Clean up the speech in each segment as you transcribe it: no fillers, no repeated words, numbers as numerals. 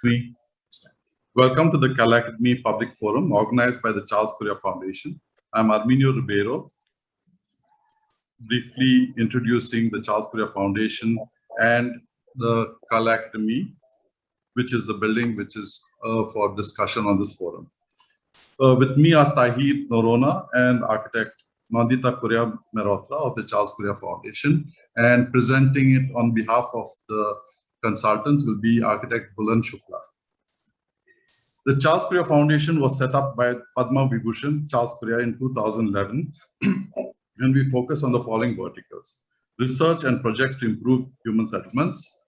We welcome to the Academy Public Forum organized by the Charles Correa Foundation. I'm Arminio Ribeiro, briefly introducing the Charles Correa Foundation and the Academy, which is the building which is for discussion on this forum. With me are Tahir Norona and architect Nandita Correa Merotla of the Charles Correa Foundation, and presenting it on behalf of the consultants will be architect Bulan Shukla. The Charles Correa Foundation was set up by Padma Vibhushan Charles Correa in 2011, and we focus on the following verticals: research and projects to improve human settlements,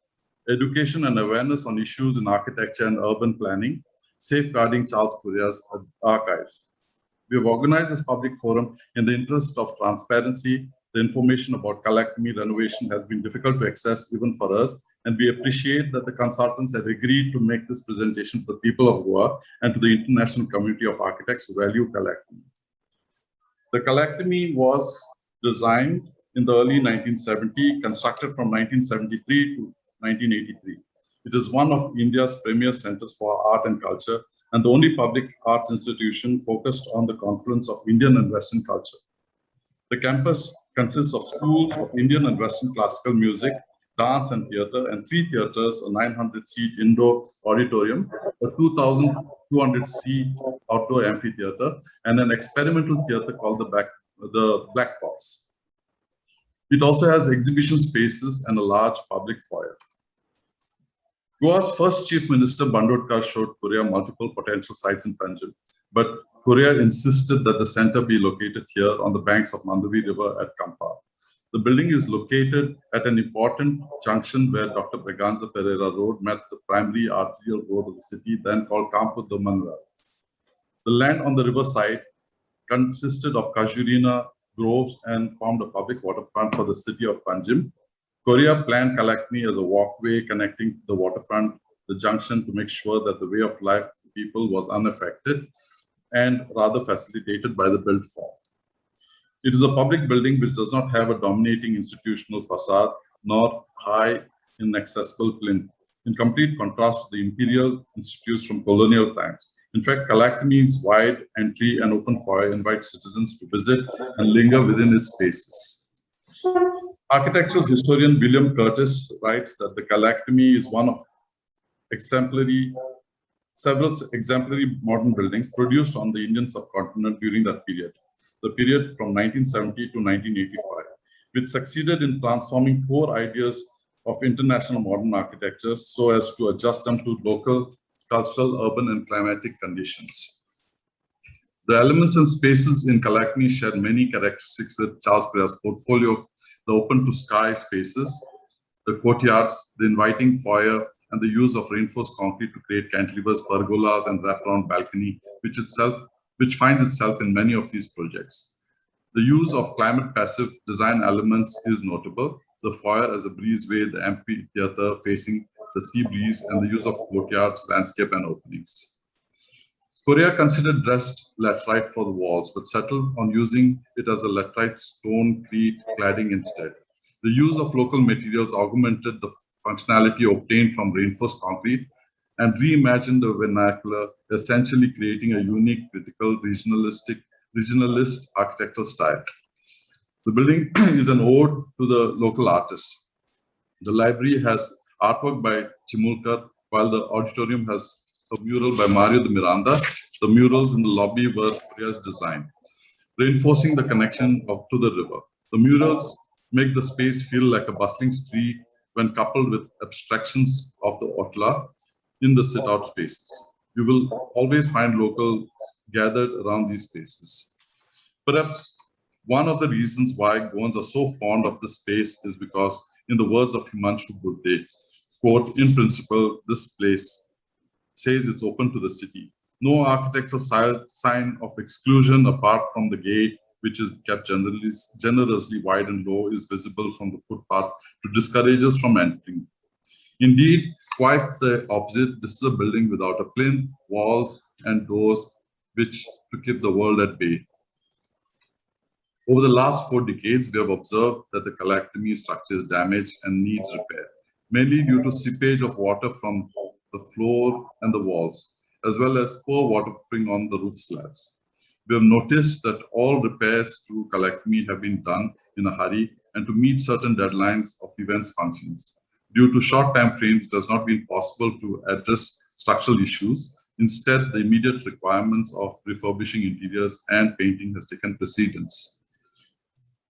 education and awareness on issues in architecture and urban planning, safeguarding Charles Correa's archives. We have organized this public forum in the interest of transparency. The information about Acoustical renovation has been difficult to access even for us, and we appreciate that the consultants have agreed to make this presentation to the people of Goa and to the international community of architects who value Acoustical. The Acoustical was designed in the early 1970s, constructed from 1973 to 1983. It is one of India's premier centers for art and culture, and the only public arts institution focused on the confluence of Indian and Western culture. The campus consists of schools of Indian and Western classical music, dance and theatre, and 3 theatres, a 900-seat indoor auditorium, a 2,200-seat outdoor amphitheatre, and an experimental theatre called the Black Box. It also has exhibition spaces and a large public foyer. Goa's first Chief Minister, Bandodkar, showed Correa multiple potential sites in Panjim, but Correa insisted that the center be located here on the banks of Mandavi River at Kampa. The building is located at an important junction where Dr. Braganza Pereira Road met the primary arterial road of the city, then called Campo do Manuel. The land on the riverside consisted of Kajurina groves and formed a public waterfront for the city of Panjim. Correa planned Acoustical as a walkway connecting the waterfront, the junction, to make sure that the way of life of the people was unaffected and rather facilitated by the built form. It is a public building which does not have a dominating institutional facade nor high inaccessible plinth, in complete contrast to the imperial institutes from colonial times. In fact, Acoustical wide entry and open foyer invite citizens to visit and linger within its spaces. Architectural historian William Curtis writes that the Acoustical is one of several exemplary modern buildings produced on the Indian subcontinent during that period, the period from 1970 to 1985, which succeeded in transforming core ideas of international modern architecture so as to adjust them to local, cultural, urban, and climatic conditions. The elements and spaces in Acoustical share many characteristics with Charles Correa's portfolio: the open-to-sky spaces, the courtyards, the inviting foyer, and the use of reinforced concrete to create cantilevers, pergolas, and wraparound balcony, which finds itself in many of these projects. The use of climate-passive design elements is notable: the foyer as a breezeway, the amphitheatre facing the sea breeze, and the use of courtyards, landscape, and openings. Correa considered dressed laterite for the walls, but settled on using it as a laterite stone cladding instead. The use of local materials augmented the functionality obtained from reinforced concrete and reimagined the vernacular, essentially creating a unique, critical, regionalist architectural style. The building is an ode to the local artists. The library has artwork by Chimulkar, while the auditorium has a mural by Mario de Miranda. The murals in the lobby were Correa's design, reinforcing the connection to the river. The murals make the space feel like a bustling street when coupled with abstractions of the Otla in the sit-out spaces. You will always find locals gathered around these spaces. Perhaps one of the reasons why Goans are so fond of this space is because, in the words of Himanshu Gurde, quote, "In principle, this place says it's open to the city. No architectural sign of exclusion apart from the gate, which is kept generously wide and low, is visible from the footpath to discourage us from entering. Indeed, quite the opposite. This is a building without a plinth, walls, and doors, which to keep the world at bay. Over the last 4 decades, we have observed that the Acoustical structure is damaged and needs repair, mainly due to seepage of water from the floor, and the walls, as well as poor waterproofing on the roof slabs. We have noticed that all repairs to colectomy have been done in a hurry and to meet certain deadlines of events functions. Due to short time frames, it has not been possible to address structural issues. Instead, the immediate requirements of refurbishing interiors and painting has taken precedence.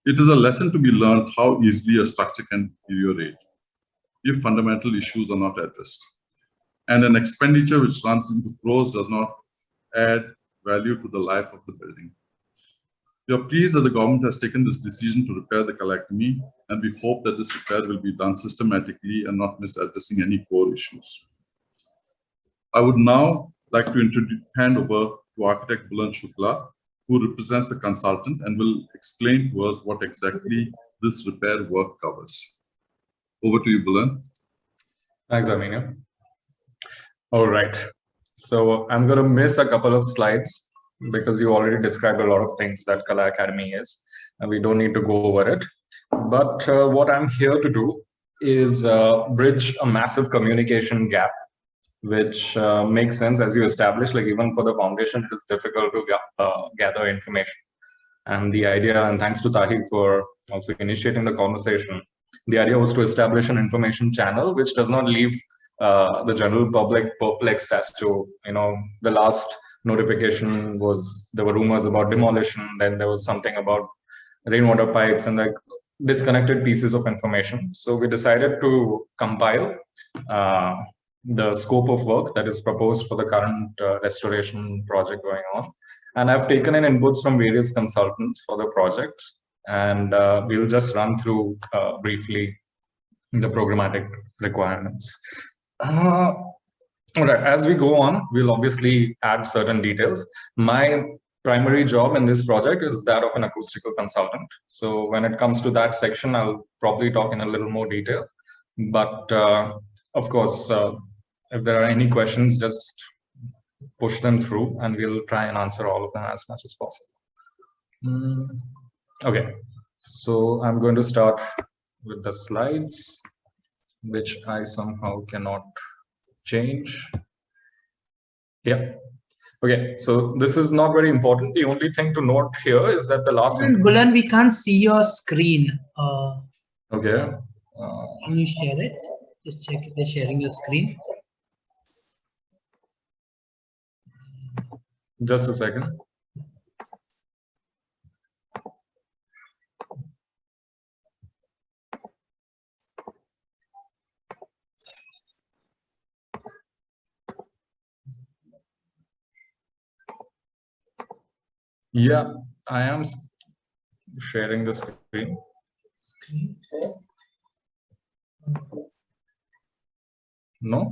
It is a lesson to be learned how easily a structure can deteriorate if fundamental issues are not addressed. And an expenditure which runs into crores does not add value to the life of the building. We are pleased that the government has taken this decision to repair the colectomy, and we hope that this repair will be done systematically and not miss addressing any core issues. I would now like to hand over to architect Buland Shukla, who represents the consultant and will explain to us what exactly this repair work covers. Over to you, Buland. Thanks, Aminu. All right. So I'm going to miss a couple of slides because you already described a lot of things that Kala Academy is, and we don't need to go over it. But what I'm here to do is bridge a massive communication gap, which makes sense as you establish, like even for the foundation, it is difficult to gather information. And the idea, and thanks to Tahir for also initiating the conversation, the idea was to establish an information channel which does not leave the general public perplexed as to, the last notification was, there were rumors about demolition, then there was something about rainwater pipes and like disconnected pieces of information. So we decided to compile the scope of work that is proposed for the current restoration project going on. And I've taken in inputs from various consultants for the project, and we'll just run through briefly the programmatic requirements. All right, as we go on, we'll obviously add certain details. My primary job in this project is that of an acoustical consultant. So when it comes to that section, I'll probably talk in a little more detail. But of course, if there are any questions, just push them through and we'll try and answer all of them as much as possible. Okay, so I'm going to start with the slides, which I somehow cannot change. Yeah. Okay, so this is not very important. The only thing to note here is that the last... Buland, we can't see your screen. Okay. Can you share it? Just check if they're sharing your screen. Just a second. Yeah, I am sharing the screen. No?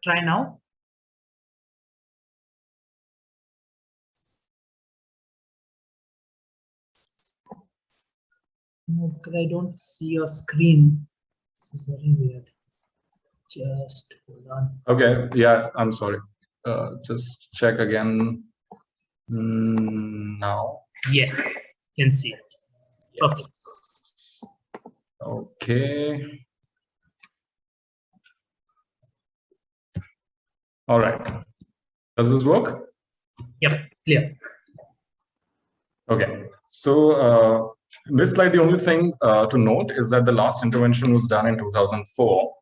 Try now. No, because I don't see your screen. This is very weird. Just hold on. Okay, yeah, I'm sorry. Just check again now. Yes, can see it. Perfect. Okay. All right. Does this work? Yep, clear. Okay. So this slide, the only thing to note is that the last intervention was done in 2004.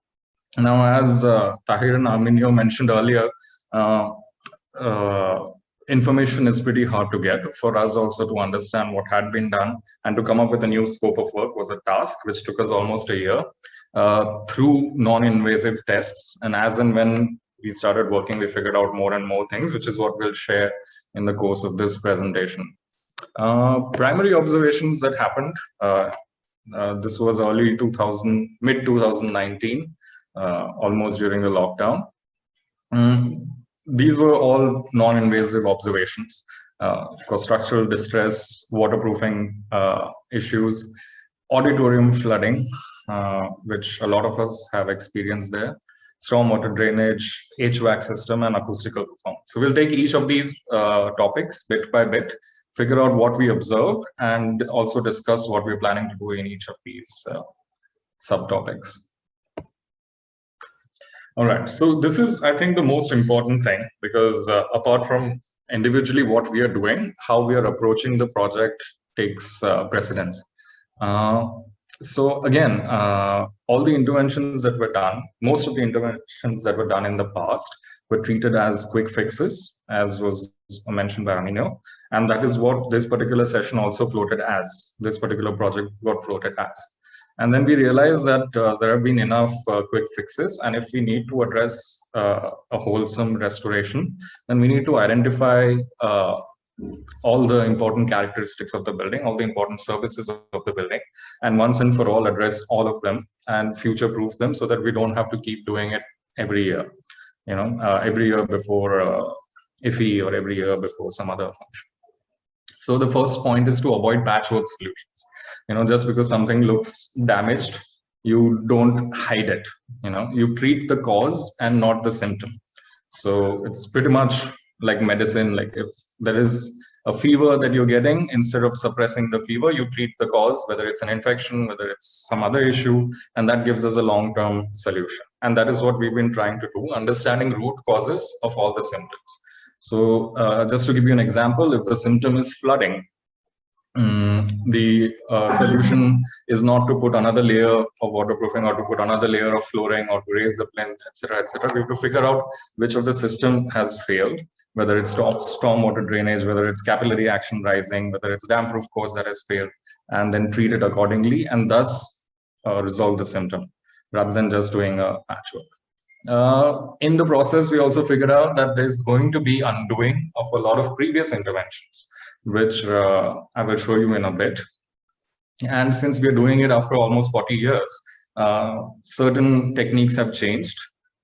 Now, as Tahir and Arminio mentioned earlier, information is pretty hard to get. For us also to understand what had been done and to come up with a new scope of work was a task which took us almost a year through non-invasive tests. And as and when we started working, we figured out more and more things, which is what we'll share in the course of this presentation. Primary observations that happened, this was mid 2019, almost during the lockdown. These were all non-invasive observations. Of course, structural distress, waterproofing issues, auditorium flooding, which a lot of us have experienced there, stormwater drainage, HVAC system, and acoustical performance. So we'll take each of these topics bit by bit, figure out what we observed, and also discuss what we're planning to do in each of these subtopics. All right. So this is, I think, the most important thing, because apart from individually what we are doing, how we are approaching the project takes precedence. So again, all the interventions that were done, most of the interventions that were done in the past were treated as quick fixes, as was mentioned by Amino. And that is what this particular session also floated as, this particular project got floated as. And then we realized that there have been enough quick fixes. And if we need to address a wholesome restoration, then we need to identify all the important characteristics of the building, all the important services of the building, and once and for all address all of them and future-proof them so that we don't have to keep doing it every year, every year before IFI or every year before some other function. So the first point is to avoid patchwork solutions. Just because something looks damaged, you don't hide it. You treat the cause and not the symptom. So it's pretty much like medicine. Like if there is a fever that you're getting, instead of suppressing the fever, you treat the cause, whether it's an infection, whether it's some other issue, and that gives us a long-term solution. And that is what we've been trying to do, understanding root causes of all the symptoms. So just to give you an example, if the symptom is flooding, the solution is not to put another layer of waterproofing or to put another layer of flooring or to raise the plinth, etc., etc. We have to figure out which of the system has failed, whether it's stormwater drainage, whether it's capillary action rising, whether it's damp-proof course that has failed, and then treat it accordingly, and thus resolve the symptom rather than just doing a patchwork. In the process, we also figured out that there's going to be undoing of a lot of previous interventions, which I will show you in a bit. And since we're doing it after almost 40 years, certain techniques have changed,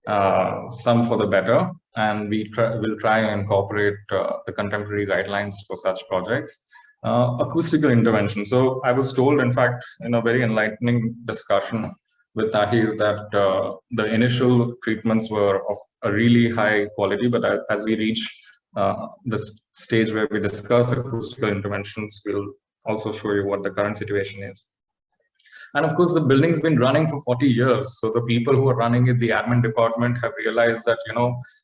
some for the better, and will try and incorporate the contemporary guidelines for such projects. Acoustical intervention. So I was told, in fact, in a very enlightening discussion with Tahir, that the initial treatments were of a really high quality, but as we reach the stage where we discuss acoustical interventions, we'll also show you what the current situation is. And of course, the building's been running for 40 years. So the people who are running it, the admin department, have realized that,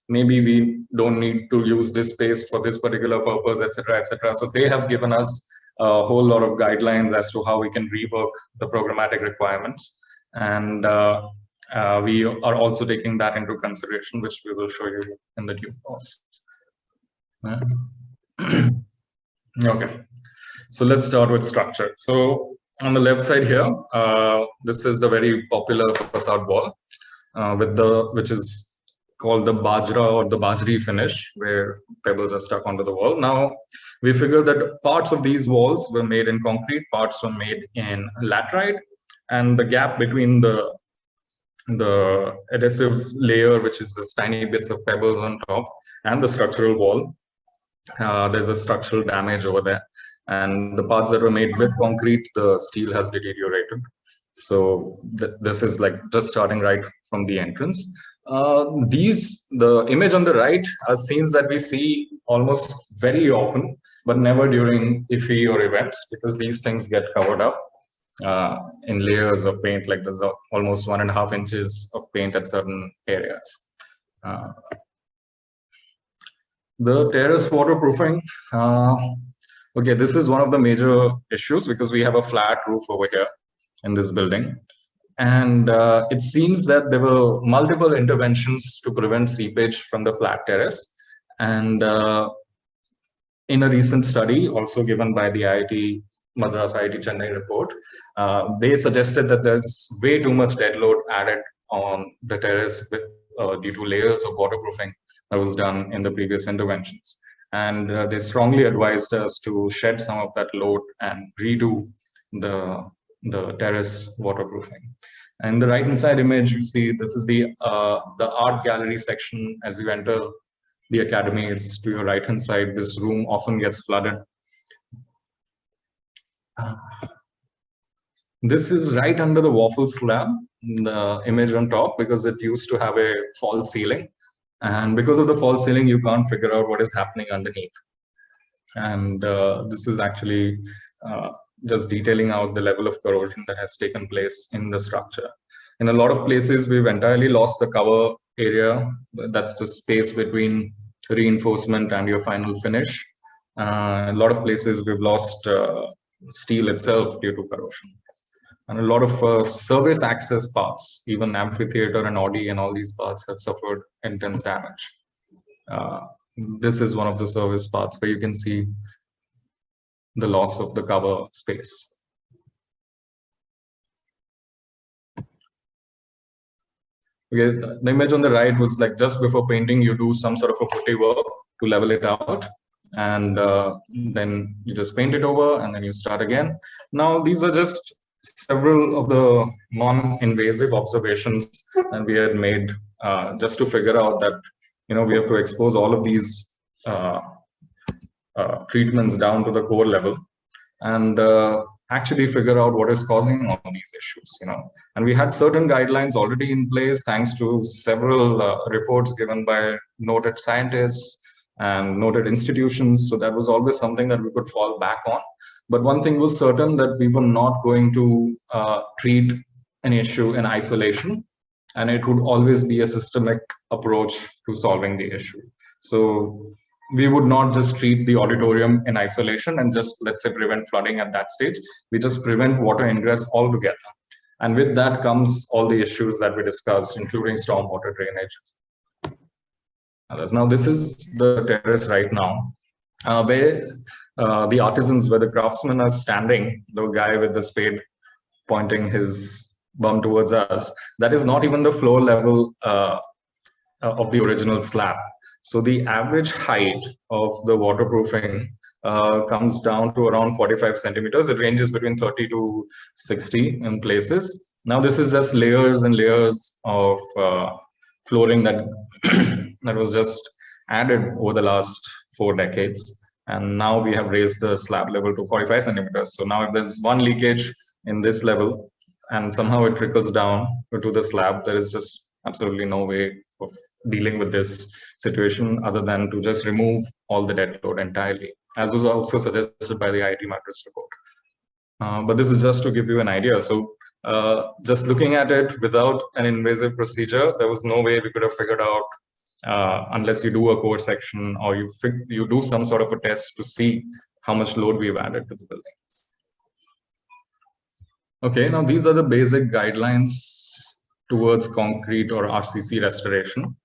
maybe we don't need to use this space for this particular purpose, etc., etc. So they have given us a whole lot of guidelines as to how we can rework the programmatic requirements. And we are also taking that into consideration, which we will show you in the due course. Okay, so let's start with structure. So on the left side here, this is the very popular facade wall, which is called the bajra or the bajri finish, where pebbles are stuck onto the wall. Now we figured that parts of these walls were made in concrete, parts were made in laterite, and the gap between the adhesive layer, which is this tiny bits of pebbles on top, and the structural wall, there's a structural damage over there. And the parts that were made with concrete, the steel has deteriorated. So this is like just starting right from the entrance. The image on the right are scenes that we see almost very often, but never during IFI or events, because these things get covered up in layers of paint. Like there's almost 1.5 inches of paint at certain areas. The terrace waterproofing. Okay, this is one of the major issues because we have a flat roof over here in this building. And it seems that there were multiple interventions to prevent seepage from the flat terrace. And in a recent study, also given by the IIT Madras IIT Chennai report, they suggested that there's way too much dead load added on the terrace due to layers of waterproofing that was done in the previous interventions. And they strongly advised us to shed some of that load and redo the terrace waterproofing. And the right-hand side image, you see this is the art gallery section. As you enter the academy, it's to your right-hand side. This room often gets flooded. This is right under the waffle slab, the image on top, because it used to have a false ceiling. And because of the false ceiling, you can't figure out what is happening underneath. And this is actually just detailing out the level of corrosion that has taken place in the structure. In a lot of places, we've entirely lost the cover area. That's the space between reinforcement and your final finish. A lot of places we've lost steel itself due to corrosion. And a lot of service access parts, even amphitheater and Audi and all these parts have suffered intense damage. This is one of the service parts where you can see the loss of the cover space. Okay, the image on the right was like just before painting, you do some sort of a putty work to level it out, and then you just paint it over and then you start again. Now, these are just several of the non-invasive observations that we had made just to figure out that, you know, we have to expose all of these treatments down to the core level and actually figure out what is causing all these issues, you know. And we had certain guidelines already in place thanks to several reports given by noted scientists and noted institutions. So that was always something that we could fall back on. But one thing was certain, that we were not going to treat an issue in isolation, and it would always be a systemic approach to solving the issue. So we would not just treat the auditorium in isolation and just, let's say, prevent flooding at that stage. We just prevent water ingress altogether. And with that comes all the issues that we discussed, including stormwater drainage. Now, this is the terrace right now, where the artisans, where the craftsmen are standing, the guy with the spade pointing his bum towards us, that is not even the floor level of the original slab. So the average height of the waterproofing comes down to around 45 centimeters. It ranges between 30 to 60 in places. Now, this is just layers and layers of flooring that that was just added over the last 4 decades. And now we have raised the slab level to 45 centimeters. So now if there's one leakage in this level and somehow it trickles down to the slab, there is just absolutely no way of dealing with this situation other than to just remove all the dead load entirely, as was also suggested by the IIT Madras report. But this is just to give you an idea. So just looking at it without an invasive procedure, there was no way we could have figured out, unless you do a core section or you do some sort of a test to see how much load we've added to the building. Okay, now these are the basic guidelines towards concrete or RCC restoration.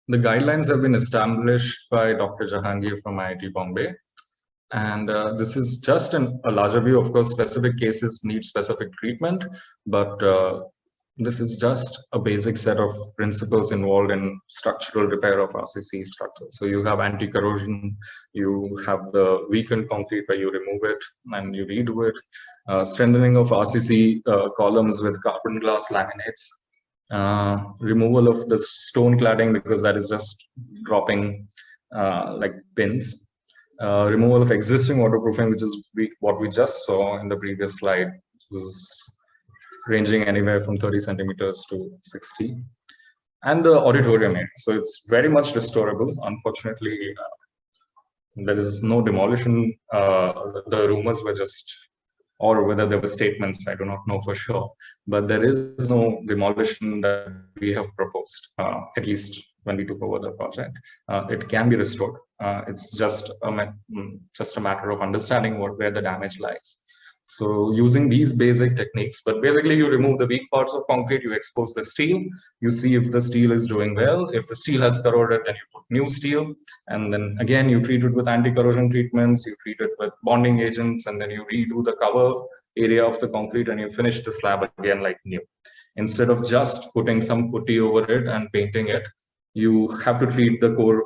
The guidelines have been established by Dr. Jahangir from IIT Bombay. And this is just a larger view. Of course, specific cases need specific treatment, but this is just a basic set of principles involved in structural repair of RCC structures. So you have anti-corrosion, you have the weakened concrete where you remove it and you redo it, strengthening of RCC columns with carbon glass laminates, removal of the stone cladding because that is just dropping like pins, removal of existing waterproofing, which is what we just saw in the previous slide, which was ranging anywhere from 30 centimeters to 60, and the auditorium area. So it's very much restorable. Unfortunately, there is no demolition. The rumors were just, or whether there were statements, I do not know for sure, but there is no demolition that we have proposed, at least when we took over the project. It can be restored. It's just a matter of understanding where the damage lies. So using these basic techniques, but basically you remove the weak parts of concrete, you expose the steel, you see if the steel is doing well. If the steel has corroded, then you put new steel, and then again you treat it with anti-corrosion treatments, you treat it with bonding agents, and then you redo the cover area of the concrete and you finish the slab again like new. Instead of just putting some putty over it and painting it, you have to treat the core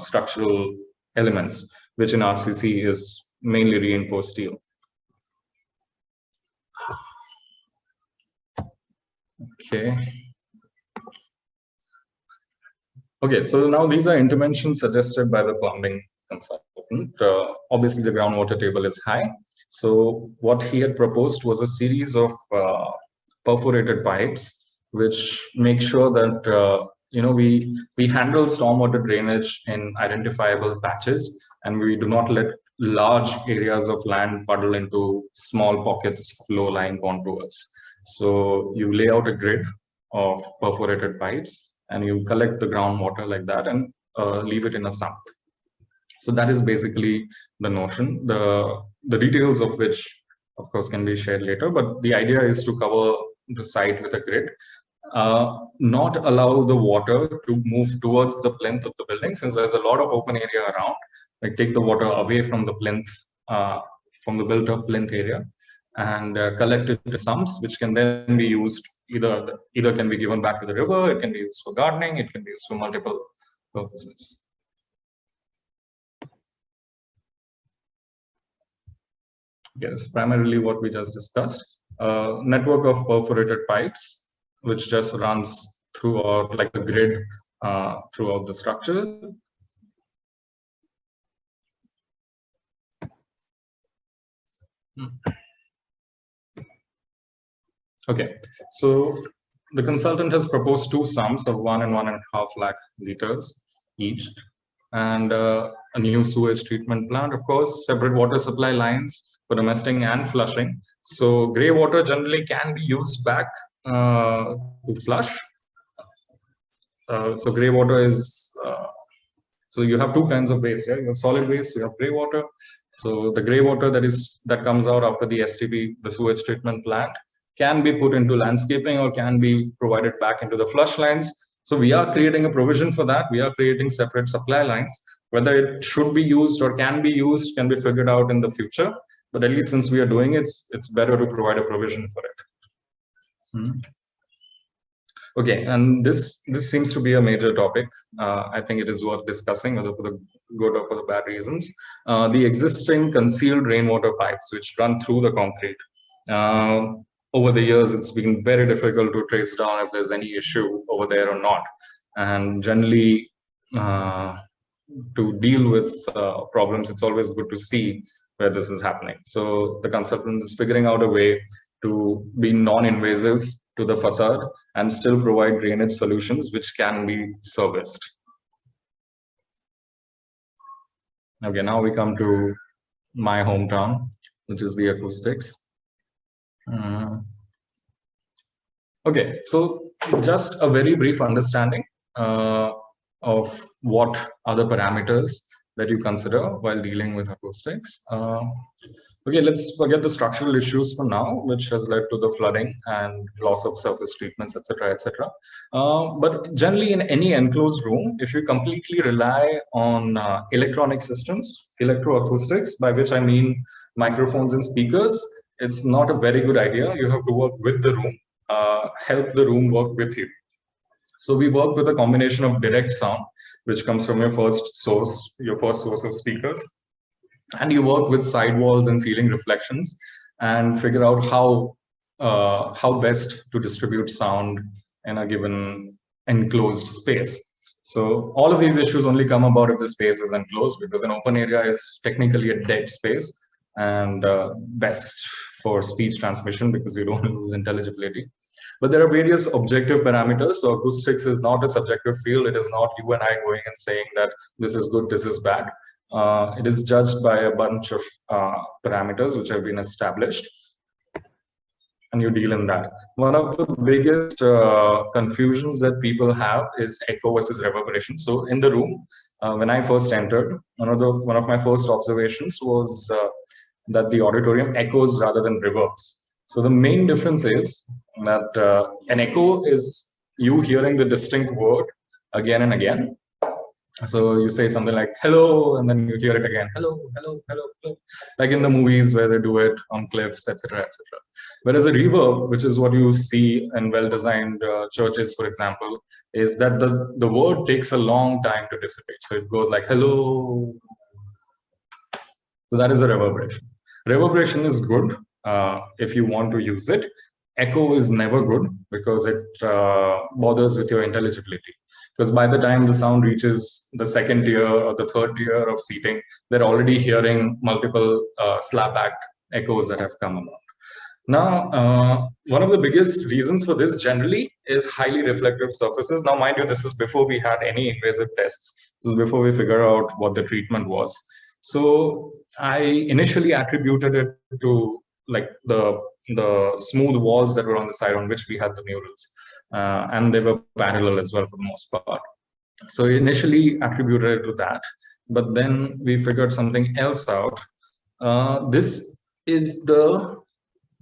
structural elements, which in RCC is mainly reinforced steel. Okay, so now these are interventions suggested by the plumbing consultant. Obviously, the groundwater table is high. So what he had proposed was a series of perforated pipes, which make sure that we handle stormwater drainage in identifiable patches, and we do not let large areas of land puddle into small pockets of low-lying contours. So you lay out a grid of perforated pipes, and you collect the groundwater like that and leave it in a sump. So that is basically the notion, the details of which, of course, can be shared later. But the idea is to cover the site with a grid, not allow the water to move towards the plinth of the building, since there's a lot of open area around. Like take the water away from the plinth, from the built-up plinth area, and collect it to sumps, which can then be used either can be given back to the river, it can be used for gardening, it can be used for multiple purposes. Yes, primarily what we just discussed. Network of perforated pipes, which just runs throughout like a grid throughout the structure. Okay, so the consultant has proposed two sumps of 1 and 1.5 lakh liters each, and a new sewage treatment plant, of course, separate water supply lines for domestic and flushing. So grey water generally can be used back to flush. So grey water is, so you have two kinds of waste here. You have solid waste, you have grey water. So the grey water that comes out after the STP, the sewage treatment plant, can be put into landscaping or can be provided back into the flush lines. So we are creating a provision for that. We are creating separate supply lines. Whether it should be used or can be used can be figured out in the future. But at least since we are doing it, it's better to provide a provision for it. Okay, and this seems to be a major topic. I think it is worth discussing, whether for the good or for the bad reasons. The existing concealed rainwater pipes, which run through the concrete. Over the years, it's been very difficult to trace down if there's any issue over there or not. And generally, to deal with problems, it's always good to see where this is happening. So the consultant is figuring out a way to be non-invasive to the facade and still provide drainage solutions which can be serviced. Okay, now we come to my hometown, which is the acoustics. Okay, so just a very brief understanding of what other parameters that you consider while dealing with acoustics. Okay, let's forget the structural issues for now, which has led to the flooding and loss of surface treatments, etc., etc. But generally, in any enclosed room, if you completely rely on electronic systems, electroacoustics, by which I mean microphones and speakers, it's not a very good idea. You have to work with the room, help the room work with you. So we work with a combination of direct sound, which comes from your first source of speakers. And you work with sidewalls and ceiling reflections and figure out how best to distribute sound in a given enclosed space. So all of these issues only come about if the space is enclosed, because an open area is technically a dead space and best for speech transmission because you don't lose intelligibility. But there are various objective parameters. So acoustics is not a subjective field. It is not you and I going and saying that this is good, this is bad. It is judged by a bunch of parameters which have been established, and you deal in that. One of the biggest confusions that people have is echo versus reverberation. So in the room, when I first entered, one of my first observations was that the auditorium echoes rather than reverbs. So the main difference is that an echo is you hearing the distinct word again and again. So you say something like hello, and then you hear it again, hello, hello, hello, hello, like in the movies where they do it on cliffs, etc., etc. Whereas a reverb, which is what you see in well-designed churches, for example, is that the word takes a long time to dissipate. So it goes like hello. So that is a reverberation. Reverberation is good if you want to use it. Echo is never good because it bothers with your intelligibility. Because by the time the sound reaches the second tier or the third tier of seating, they're already hearing multiple slapback echoes that have come about. Now, one of the biggest reasons for this generally is highly reflective surfaces. Now, mind you, this is before we had any invasive tests. This is before we figure out what the treatment was. So I initially attributed it to like the smooth walls that were on the side on which we had the murals. and they were parallel as well for the most part. So we initially attributed it to that, but then we figured something else out. This is the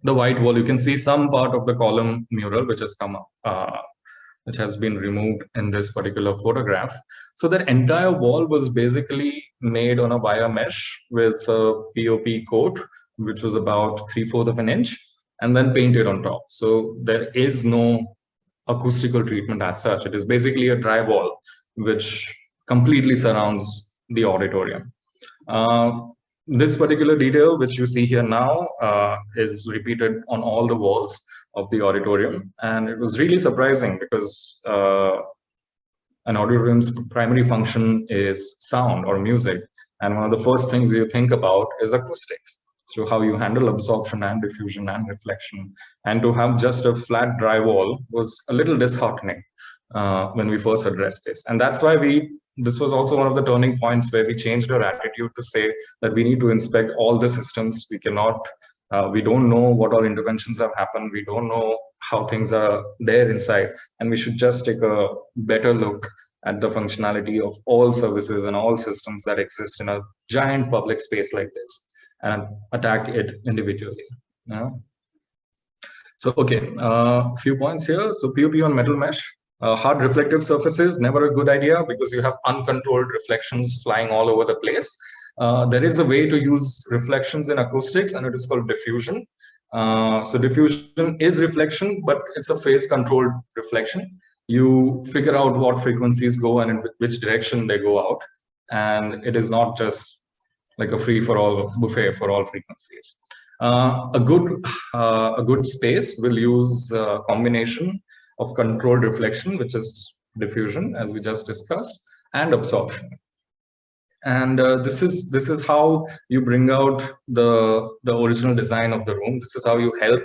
white wall. You can see some part of the column mural which has come up, which has been removed in this particular photograph. So the entire wall was basically made on a wire mesh with a POP coat, which was about 3/4 of an inch, and then painted on top. So there is no acoustical treatment as such. It is basically a dry wall which completely surrounds the auditorium. This particular detail, which you see here now, is repeated on all the walls of the auditorium. And it was really surprising because an auditorium's primary function is sound or music. And one of the first things you think about is acoustics. So how you handle absorption and diffusion and reflection. And to have just a flat dry wall was a little disheartening when we first addressed this. And that's why this was also one of the turning points where we changed our attitude to say that we need to inspect all the systems. We cannot, we don't know what all interventions have happened. We don't know how things are there inside. And we should just take a better look at the functionality of all services and all systems that exist in a giant public space like this and attack it individually. So, okay, a few points here. So POP on metal mesh. Hard reflective surfaces, never a good idea because you have uncontrolled reflections flying all over the place. There is a way to use reflections in acoustics, and it is called diffusion. So diffusion is reflection, but it's a phase controlled reflection. You figure out what frequencies go and in which direction they go out. And it is not just like a free-for-all buffet for all frequencies. A good space will use a combination of controlled reflection, which is diffusion, as we just discussed, and absorption. And this is how you bring out the original design of the room. This is how you help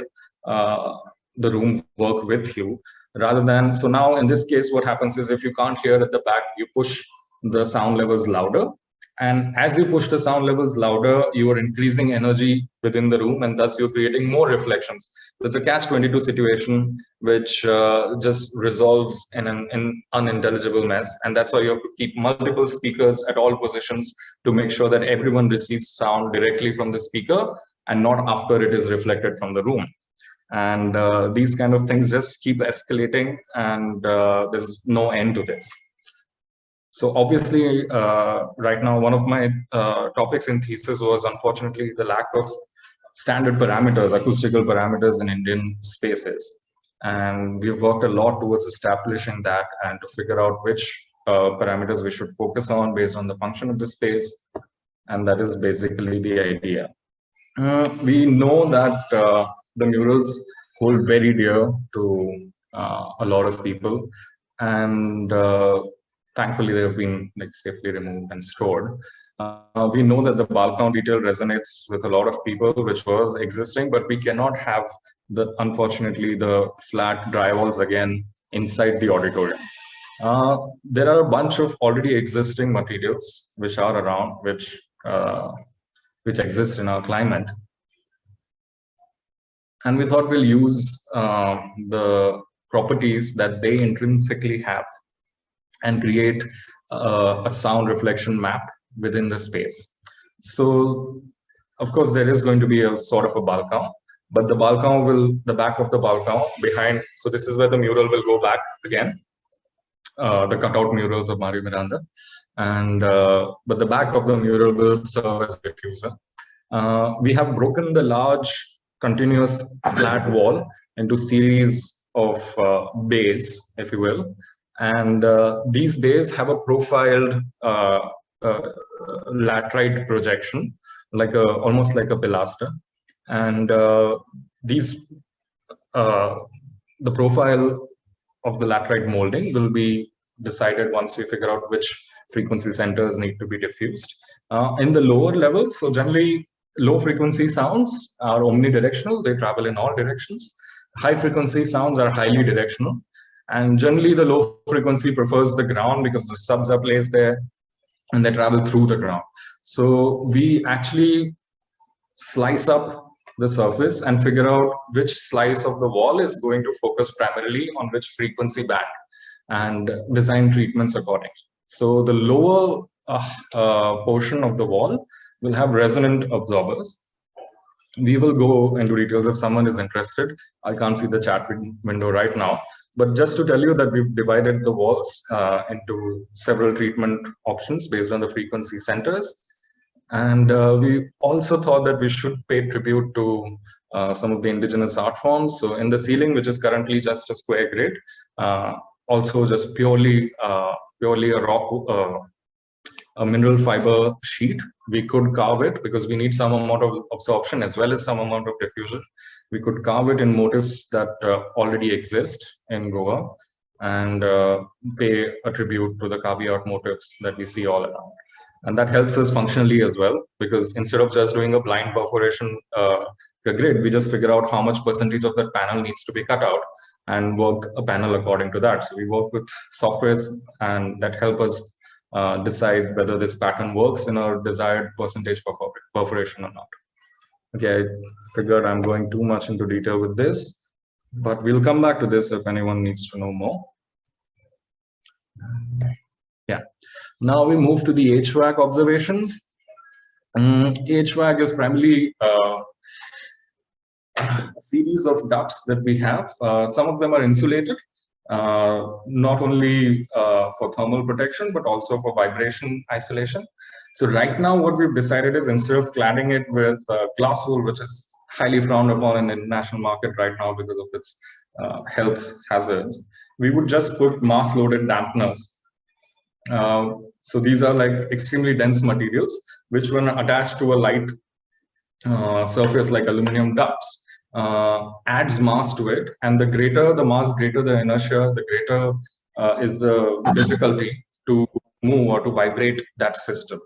the room work with you, rather than, so now in this case, what happens is if you can't hear at the back, you push the sound levels louder. And as you push the sound levels louder, you are increasing energy within the room, and thus you're creating more reflections. It's a catch-22 situation, which just resolves in an unintelligible mess. And that's why you have to keep multiple speakers at all positions to make sure that everyone receives sound directly from the speaker and not after it is reflected from the room. And these kind of things just keep escalating, and there's no end to this. So obviously, right now, one of my topics in thesis was unfortunately the lack of standard parameters, acoustical parameters in Indian spaces. And we've worked a lot towards establishing that and to figure out which parameters we should focus on based on the function of the space. And that is basically the idea. We know that the murals hold very dear to a lot of people. And thankfully, they have been like safely removed and stored. We know that the balcony detail resonates with a lot of people, which was existing, but we cannot have unfortunately the flat dry walls again inside the auditorium. There are a bunch of already existing materials which are around, which exist in our climate. And we thought we'll use the properties that they intrinsically have and create a sound reflection map within the space. So, of course, there is going to be a sort of a balcony, but the balcony will, the back of the balcony behind, so this is where the mural will go back again, the cutout murals of Mario Miranda. And, but the back of the mural will serve as a diffuser. We have broken the large continuous flat wall into series of bays, if you will. And these bays have a profiled laterite projection, like almost like a pilaster. And the profile of the laterite molding will be decided once we figure out which frequency centers need to be diffused. In the lower level, so generally low frequency sounds are omnidirectional, they travel in all directions. High frequency sounds are highly directional. And generally, the low frequency prefers the ground because the subs are placed there and they travel through the ground. So we actually slice up the surface and figure out which slice of the wall is going to focus primarily on which frequency band, and design treatments accordingly. So the lower portion of the wall will have resonant absorbers. We will go into details if someone is interested. I can't see the chat window right now, but just to tell you that we've divided the walls into several treatment options based on the frequency centers. And we also thought that we should pay tribute to some of the indigenous art forms. So in the ceiling, which is currently just a square grid, also just purely a rock, a mineral fiber sheet. We could carve it because we need some amount of absorption as well as some amount of diffusion. We could carve it in motifs that already exist in Goa and pay a tribute to the Kavi art motifs that we see all around. And that helps us functionally as well, because instead of just doing a blind perforation grid, we just figure out how much percentage of that panel needs to be cut out and work a panel according to that. So we work with softwares and that help us decide whether this pattern works in our desired percentage perforation or not. Okay, I figured I'm going too much into detail with this, but we'll come back to this if anyone needs to know more. Yeah, now we move to the HVAC observations. HVAC is primarily a series of ducts that we have. Some of them are insulated, not only for thermal protection, but also for vibration isolation. So right now what we've decided is, instead of cladding it with glass wool, which is highly frowned upon in the international market right now because of its health hazards, we would just put mass loaded dampeners. So these are like extremely dense materials, which when attached to a light surface like aluminum ducts, adds mass to it, and the greater the mass, greater the inertia, the greater is the difficulty to move or to vibrate that system.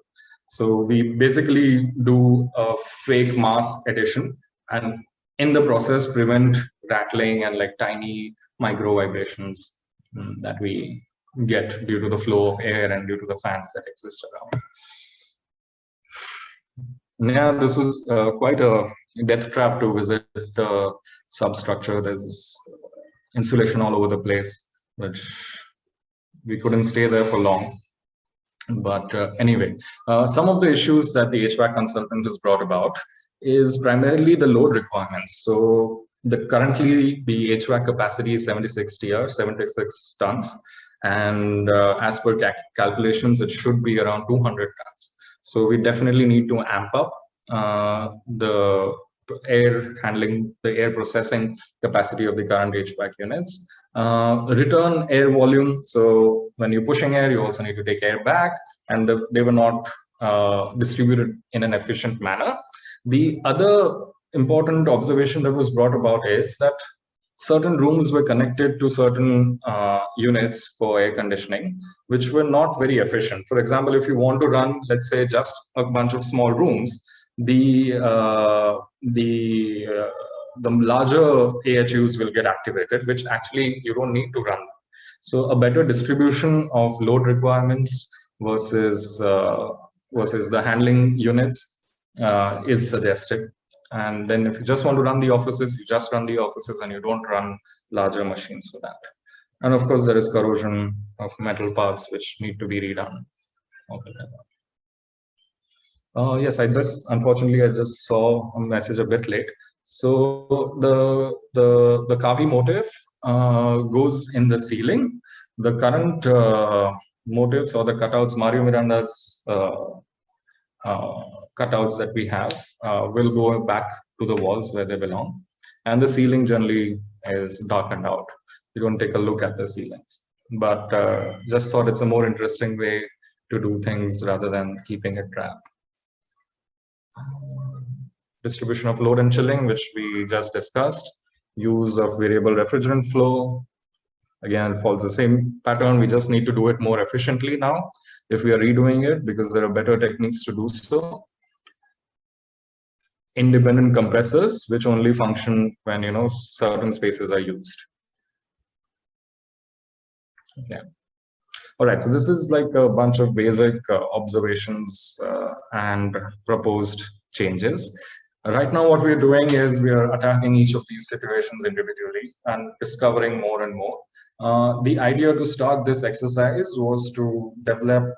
So we basically do a fake mass addition, and in the process prevent rattling and like tiny micro vibrations that we get due to the flow of air and due to the fans that exist around. Yeah, this was quite a death trap to visit the substructure. There's insulation all over the place, which we couldn't stay there for long. But anyway, some of the issues that the HVAC consultant has brought about is primarily the load requirements. So currently the HVAC capacity is 76 tons. And as per calculations, it should be around 200 tons. So we definitely need to amp up the air handling, the air processing capacity of the current HVAC units. Return air volume. So when you're pushing air, you also need to take air back, and they were not distributed in an efficient manner. The other important observation that was brought about is that certain rooms were connected to certain units for air conditioning, which were not very efficient. For example, if you want to run, let's say, just a bunch of small rooms, the larger AHUs will get activated, which actually you don't need to run. So a better distribution of load requirements versus the handling units is suggested. And then if you just want to run the offices, you just run the offices and you don't run larger machines for that. And of course, there is corrosion of metal parts which need to be redone. Yes, unfortunately, I just saw a message a bit late. So the Kavi motif goes in the ceiling. The current motifs or the cutouts, Mario Miranda's cutouts that we have will go back to the walls where they belong, and the ceiling generally is darkened out. You don't take a look at the ceilings, but just thought it's a more interesting way to do things rather than keeping it trapped. Distribution of load and chilling, which we just discussed. Use of variable refrigerant flow. Again, it follows the same pattern. We just need to do it more efficiently now if we are redoing it, because there are better techniques to do so. Independent compressors, which only function when certain spaces are used. Okay. All right, so this is like a bunch of basic observations and proposed changes. Right now, what we're doing is we are attacking each of these situations individually and discovering more and more. The idea to start this exercise was to develop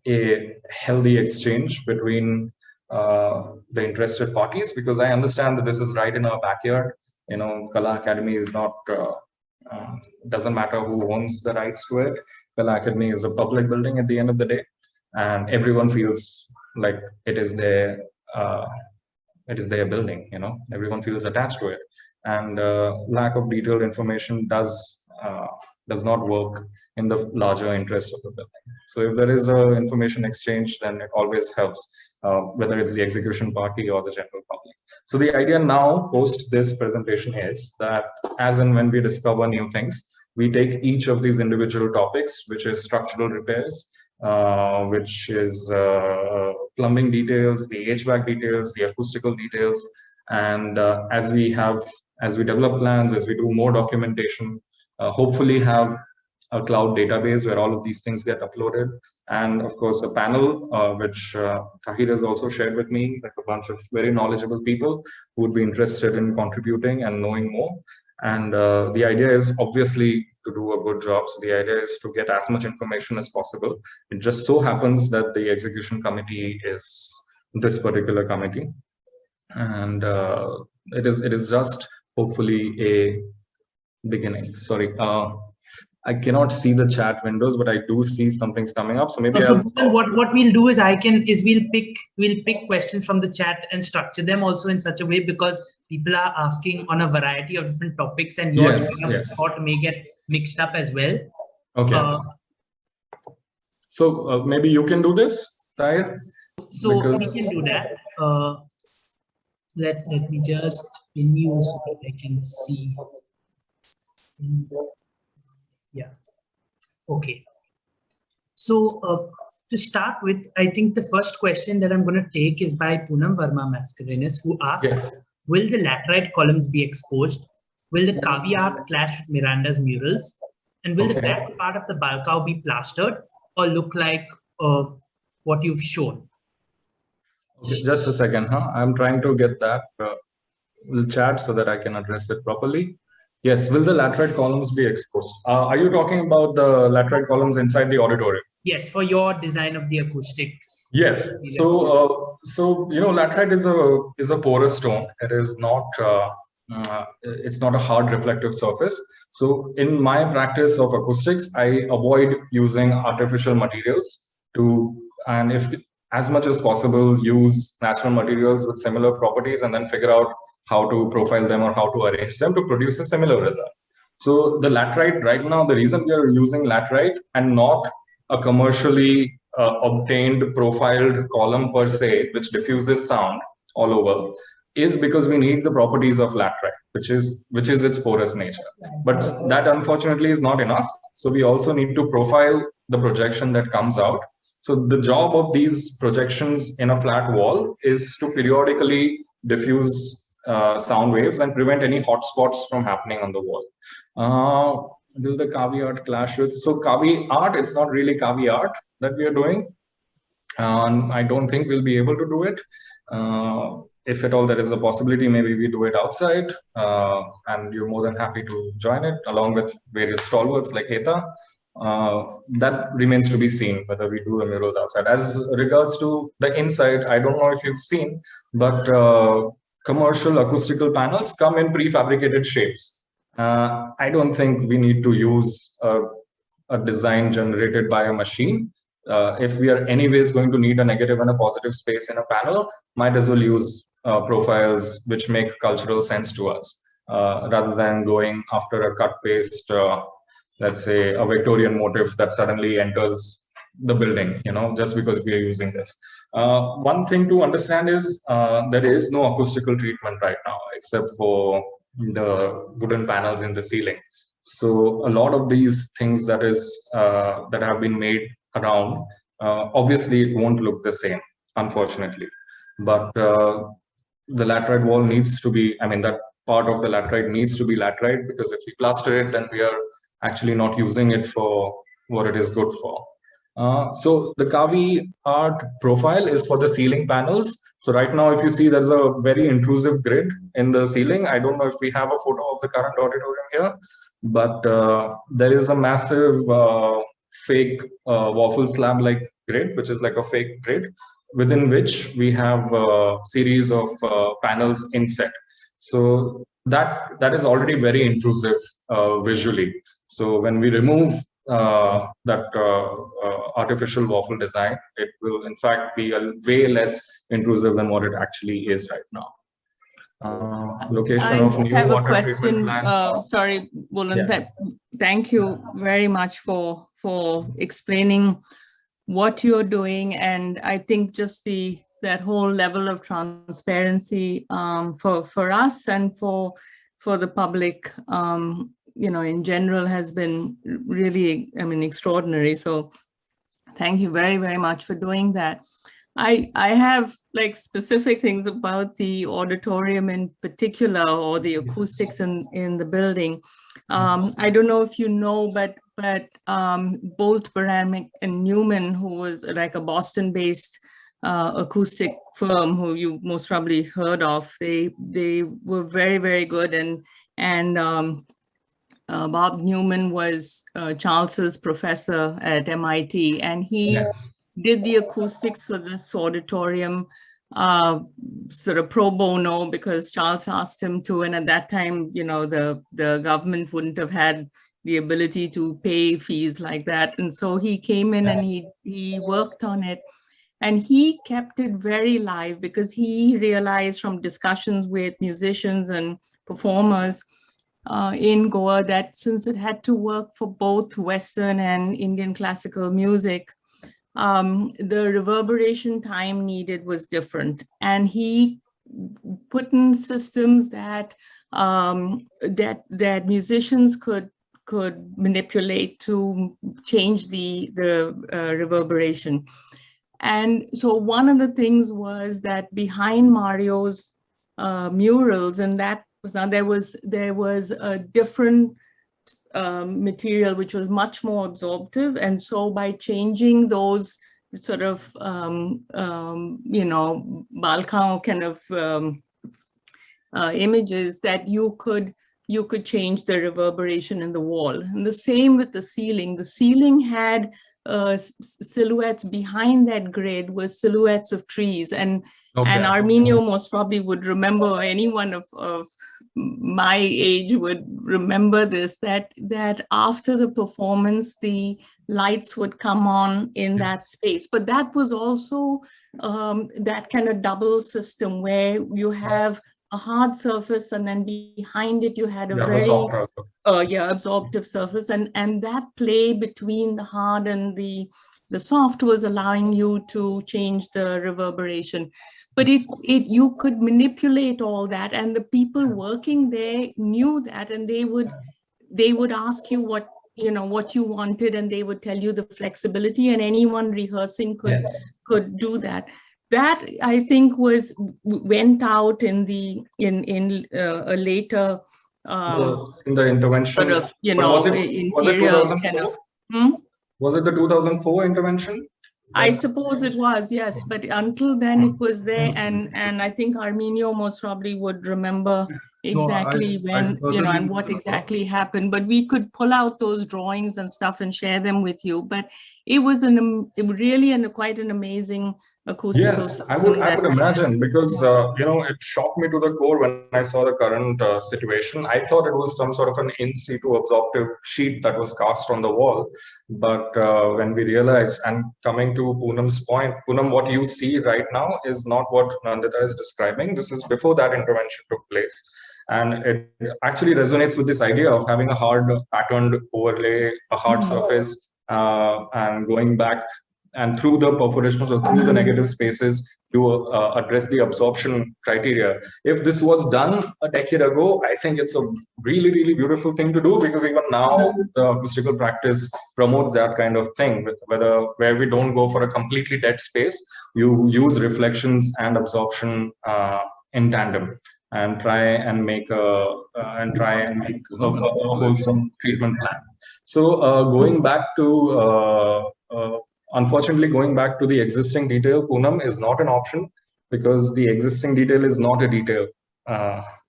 a healthy exchange between the interested parties, because I understand that this is right in our backyard. You know, Kala Academy is not, doesn't matter who owns the rights to it. Kala Academy is a public building at the end of the day, and everyone feels like it is their building. You know, everyone feels attached to it, and lack of detailed information does not work in the larger interest of the building. So if there is a information exchange, then it always helps, whether it's the execution party or the general public. So the idea now post this presentation is that as and when we discover new things, we take each of these individual topics, which is structural repairs, which is plumbing details, the HVAC details, the acoustical details, and as we develop plans, as we do more documentation, hopefully have a cloud database where all of these things get uploaded, and of course a panel which Tahir has also shared with me, like a bunch of very knowledgeable people who would be interested in contributing and knowing more. And the idea is obviously to do a good job. So the idea is to get as much information as possible. It just so happens that the execution committee is this particular committee, and it is just hopefully a beginning. Sorry, I cannot see the chat windows, but I do see something's coming up. So maybe what we'll do is we'll pick questions from the chat and structure them also in such a way, because people are asking on a variety of different topics, and your thought may get mixed up as well. Okay. So maybe you can do this, Tahir? So we can do that. Let me just pin you so that I can see. Yeah. Okay. So to start with, I think the first question that I'm going to take is by Poonam Verma Mascarenes, who asks, will the laterite columns be exposed? Will the caveat clash with Miranda's murals? And will the back part of the balcony be plastered or look like what you've shown? Okay, just a second, I'm trying to get that chat so that I can address it properly. Yes, will the laterite columns be exposed? Are you talking about the laterite columns inside the auditorium? Yes, for your design of the acoustics. Yes. So you know, laterite is a porous stone. It is not. It's not a hard reflective surface. So in my practice of acoustics, I avoid using artificial materials and if as much as possible, use natural materials with similar properties, and then figure out how to profile them or how to arrange them to produce a similar result. So the laterite right now, the reason we are using laterite and not a commercially obtained profiled column per se, which diffuses sound all over, is because we need the properties of laterite, which is its porous nature. But that unfortunately is not enough. So we also need to profile the projection that comes out. So the job of these projections in a flat wall is to periodically diffuse sound waves and prevent any hotspots from happening on the wall. Will the caveat clash with? So caveat, it's not really caveat that we are doing. I don't think we'll be able to do it. If at all there is a possibility, maybe we do it outside, and you're more than happy to join it along with various stalwarts like Heta. That remains to be seen whether we do the murals outside. As regards to the inside, I don't know if you've seen, but commercial acoustical panels come in prefabricated shapes. I don't think we need to use a design generated by a machine. If we are anyways going to need a negative and a positive space in a panel, might as well use profiles which make cultural sense to us, rather than going after a cut paste, let's say a Victorian motif that suddenly enters the building, you know, just because we are using this. One thing to understand is there is no acoustical treatment right now, except for the wooden panels in the ceiling. So a lot of these things that have been made around, obviously it won't look the same, unfortunately. But the laterite wall needs to be, I mean, that part of the laterite needs to be laterite, because if we plaster it, then we are actually not using it for what it is good for. So the Kavi art profile is for the ceiling panels. So right now, if you see, there's a very intrusive grid in the ceiling. I don't know if we have a photo of the current auditorium here, but there is a massive fake waffle slab like grid, which is like a fake grid, within which we have a series of panels inset. So that is already very intrusive visually. So when we remove that artificial waffle design, it will in fact be a way less intrusive than what it actually is right now. Location of new have a water treatment question. plant. Sorry, Bulent, thank you very much for explaining what you're doing, and I think just that whole level of transparency for us and for the public, in general, has been really, extraordinary. So thank you very, very much for doing that. I have like specific things about the auditorium in particular, or the acoustics in the building. I don't know if you know, but both Baran and Newman, who was like a Boston-based acoustic firm, who you most probably heard of, they were very, very good, and Bob Newman was Charles's professor at MIT, and he did the acoustics for this auditorium sort of pro bono, because Charles asked him to, and at that time, the government wouldn't have had the ability to pay fees like that. And so he came in and he worked on it, and he kept it very live, because he realized from discussions with musicians and performers in Goa that since it had to work for both Western and Indian classical music, the reverberation time needed was different. And he put in systems that that musicians could manipulate to change the reverberation. And so one of the things was that behind Mario's murals, and that was now there was a different material which was much more absorptive, and so by changing those sort of balcony kind of images, that you could change the reverberation in the wall. And the same with the ceiling. The ceiling had silhouettes behind that grid, were silhouettes of trees, and Arminio most probably would remember, anyone of my age would remember this, that after the performance the lights would come on in that space. But that was also that kind of double system where you have a hard surface, and then behind it you had a very absorptive surface, and that play between the hard and the soft was allowing you to change the reverberation. But you could manipulate all that, and the people working there knew that, and they would ask you what you wanted, and they would tell you the flexibility, and anyone rehearsing could do that. That I think went out in a later in the intervention sort of was it 2004? kind of, Was it the 2004 intervention? I suppose it was, yes, but until then it was there, and I think Arminio most probably would remember exactly when, and what exactly happened. But we could pull out those drawings and stuff and share them with you. But it was really quite an amazing acoustical system. I would imagine, because it shocked me to the core when I saw the current situation. I thought it was some sort of an in situ absorptive sheet that was cast on the wall, but when we realized, and coming to Poonam's point, Poonam, what you see right now is not what Nandita is describing. This is before that intervention took place, and it actually resonates with this idea of having a hard patterned overlay, a hard surface, and going back and through the perforations or through the negative spaces to address the absorption criteria. If this was done a decade ago, I think it's a really, really beautiful thing to do, because even now the acoustical practice promotes that kind of thing, where we don't go for a completely dead space, you use reflections and absorption in tandem, and try and make a wholesome treatment plan. So going back to unfortunately, going back to the existing detail, Poonam, is not an option because the existing detail is not a detail.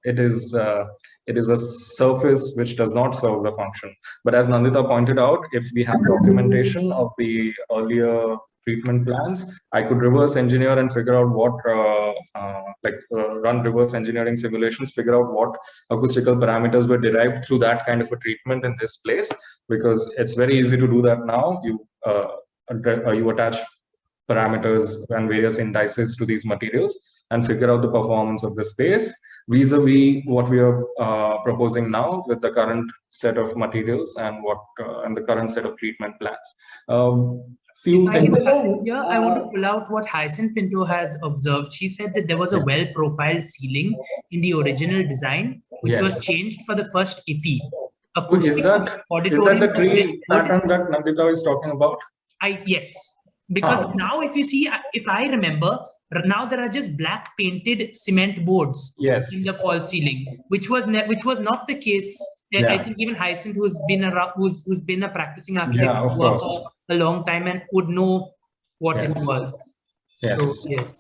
It is a surface which does not serve the function. But as Nandita pointed out, if we have documentation of the earlier treatment plans, I could reverse engineer and figure out what, run reverse engineering simulations, figure out what acoustical parameters were derived through that kind of a treatment in this place, because it's very easy to do that now. You attach parameters and various indices to these materials and figure out the performance of the space vis-a-vis what we are proposing now with the current set of materials and and the current set of treatment plans. Few things. Yeah, I want to pull out what Hyacinth Pinto has observed. She said that there was a well-profiled ceiling in the original design, which was changed for the first IFI. Is that the tree pattern that Nandita is talking about? Yes, because now if you see, if I remember, now there are just black painted cement boards in the false ceiling, which was not the case. I think even Hyacinth, who's been a practicing architect for a long time and would know what it was. So yes.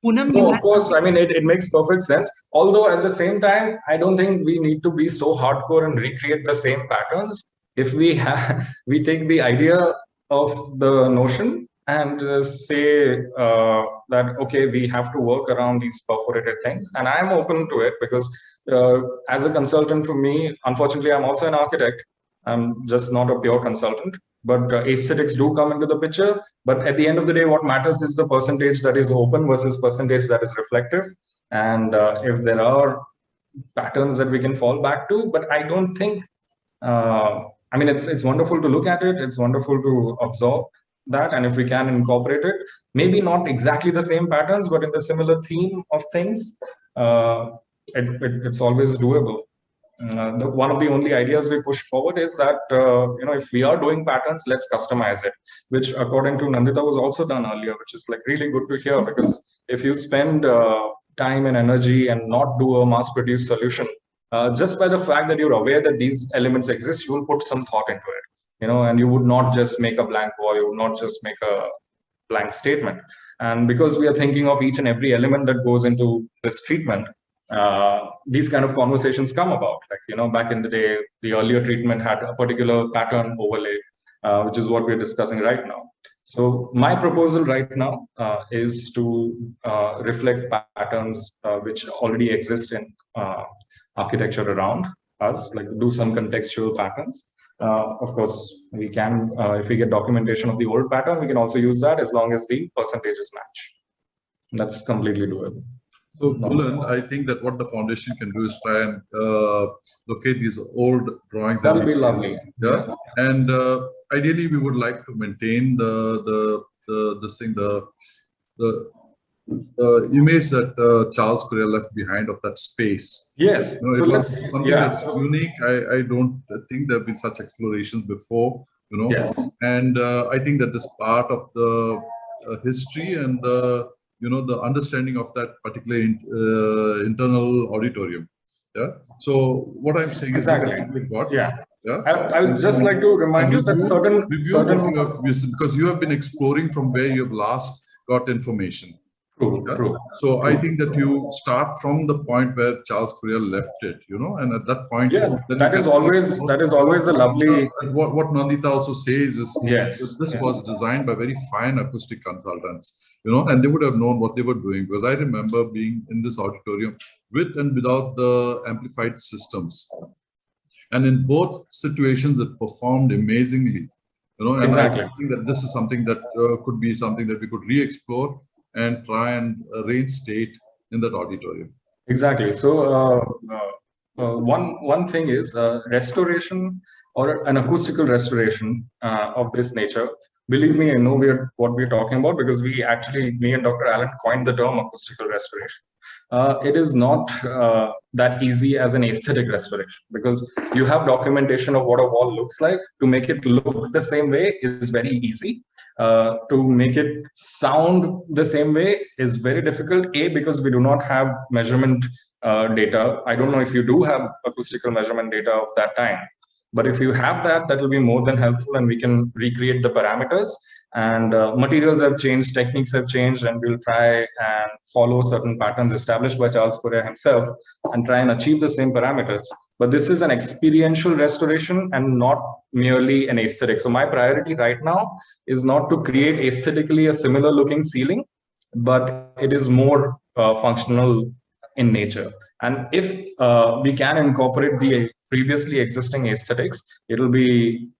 Poonam, of course, I mean, it makes perfect sense. Although at the same time, I don't think we need to be so hardcore and recreate the same patterns. If we take the idea of the notion and say that, okay, we have to work around these perforated things. And I'm open to it because as a consultant, for me, unfortunately, I'm also an architect. I'm just not a pure consultant. But aesthetics do come into the picture. But at the end of the day, what matters is the percentage that is open versus percentage that is reflective. And if there are patterns that we can fall back to, but I don't think, I mean, it's wonderful to look at it. It's wonderful to absorb that. And if we can incorporate it, maybe not exactly the same patterns, but in the similar theme of things, it's always doable. One of the only ideas we push forward is that, if we are doing patterns, let's customize it, which according to Nandita was also done earlier, which is like really good to hear, because if you spend time and energy and not do a mass produced solution, just by the fact that you're aware that these elements exist, you will put some thought into it, and you would not just make a blank wall, you would not just make a blank statement. And because we are thinking of each and every element that goes into this treatment, these kind of conversations come about. Like, back in the day, the earlier treatment had a particular pattern overlay, which is what we're discussing right now. So my proposal right now is to reflect patterns which already exist in architecture around us, like do some contextual patterns. Of course, we can, if we get documentation of the old pattern, we can also use that as long as the percentages match. That's completely doable. So, Bulent, I think that what the foundation can do is try and locate these old drawings. That would be lovely. Yeah, and ideally, we would like to maintain the image that Charles Correa left behind of that space. Yes. So let's see. Something that's unique. I don't think there have been such explorations before. Yes. And I think that this part of the history and the the understanding of that particular internal auditorium. Yeah. So what I'm saying is I would just like to remind you that certain because you have been exploring from where you have last got information. True. So I think that you start from the point where Charles Correa left it, and at that point, that is always a lovely. What Nandita also says is this was designed by very fine acoustic consultants, and they would have known what they were doing, because I remember being in this auditorium with and without the amplified systems, and in both situations it performed amazingly, and exactly. I think that this is something that could be something that we could re-explore and try and reinstate in that auditorium. Exactly. So one thing is restoration or an acoustical restoration of this nature. Believe me, I know what we're talking about, because me and Dr. Allen coined the term acoustical restoration. It is not that easy as an aesthetic restoration, because you have documentation of what a wall looks like. To make it look the same way is very easy. To make it sound the same way is very difficult, because we do not have measurement data. I don't know if you do have acoustical measurement data of that time, but if you have that, that will be more than helpful, and we can recreate the parameters. And materials have changed, techniques have changed, and we'll try and follow certain patterns established by Charles Correa himself and try and achieve the same parameters. But this is an experiential restoration and not merely an aesthetic. So my priority right now is not to create aesthetically a similar looking ceiling, but it is more functional in nature. And if we can incorporate the previously existing aesthetics, it'll be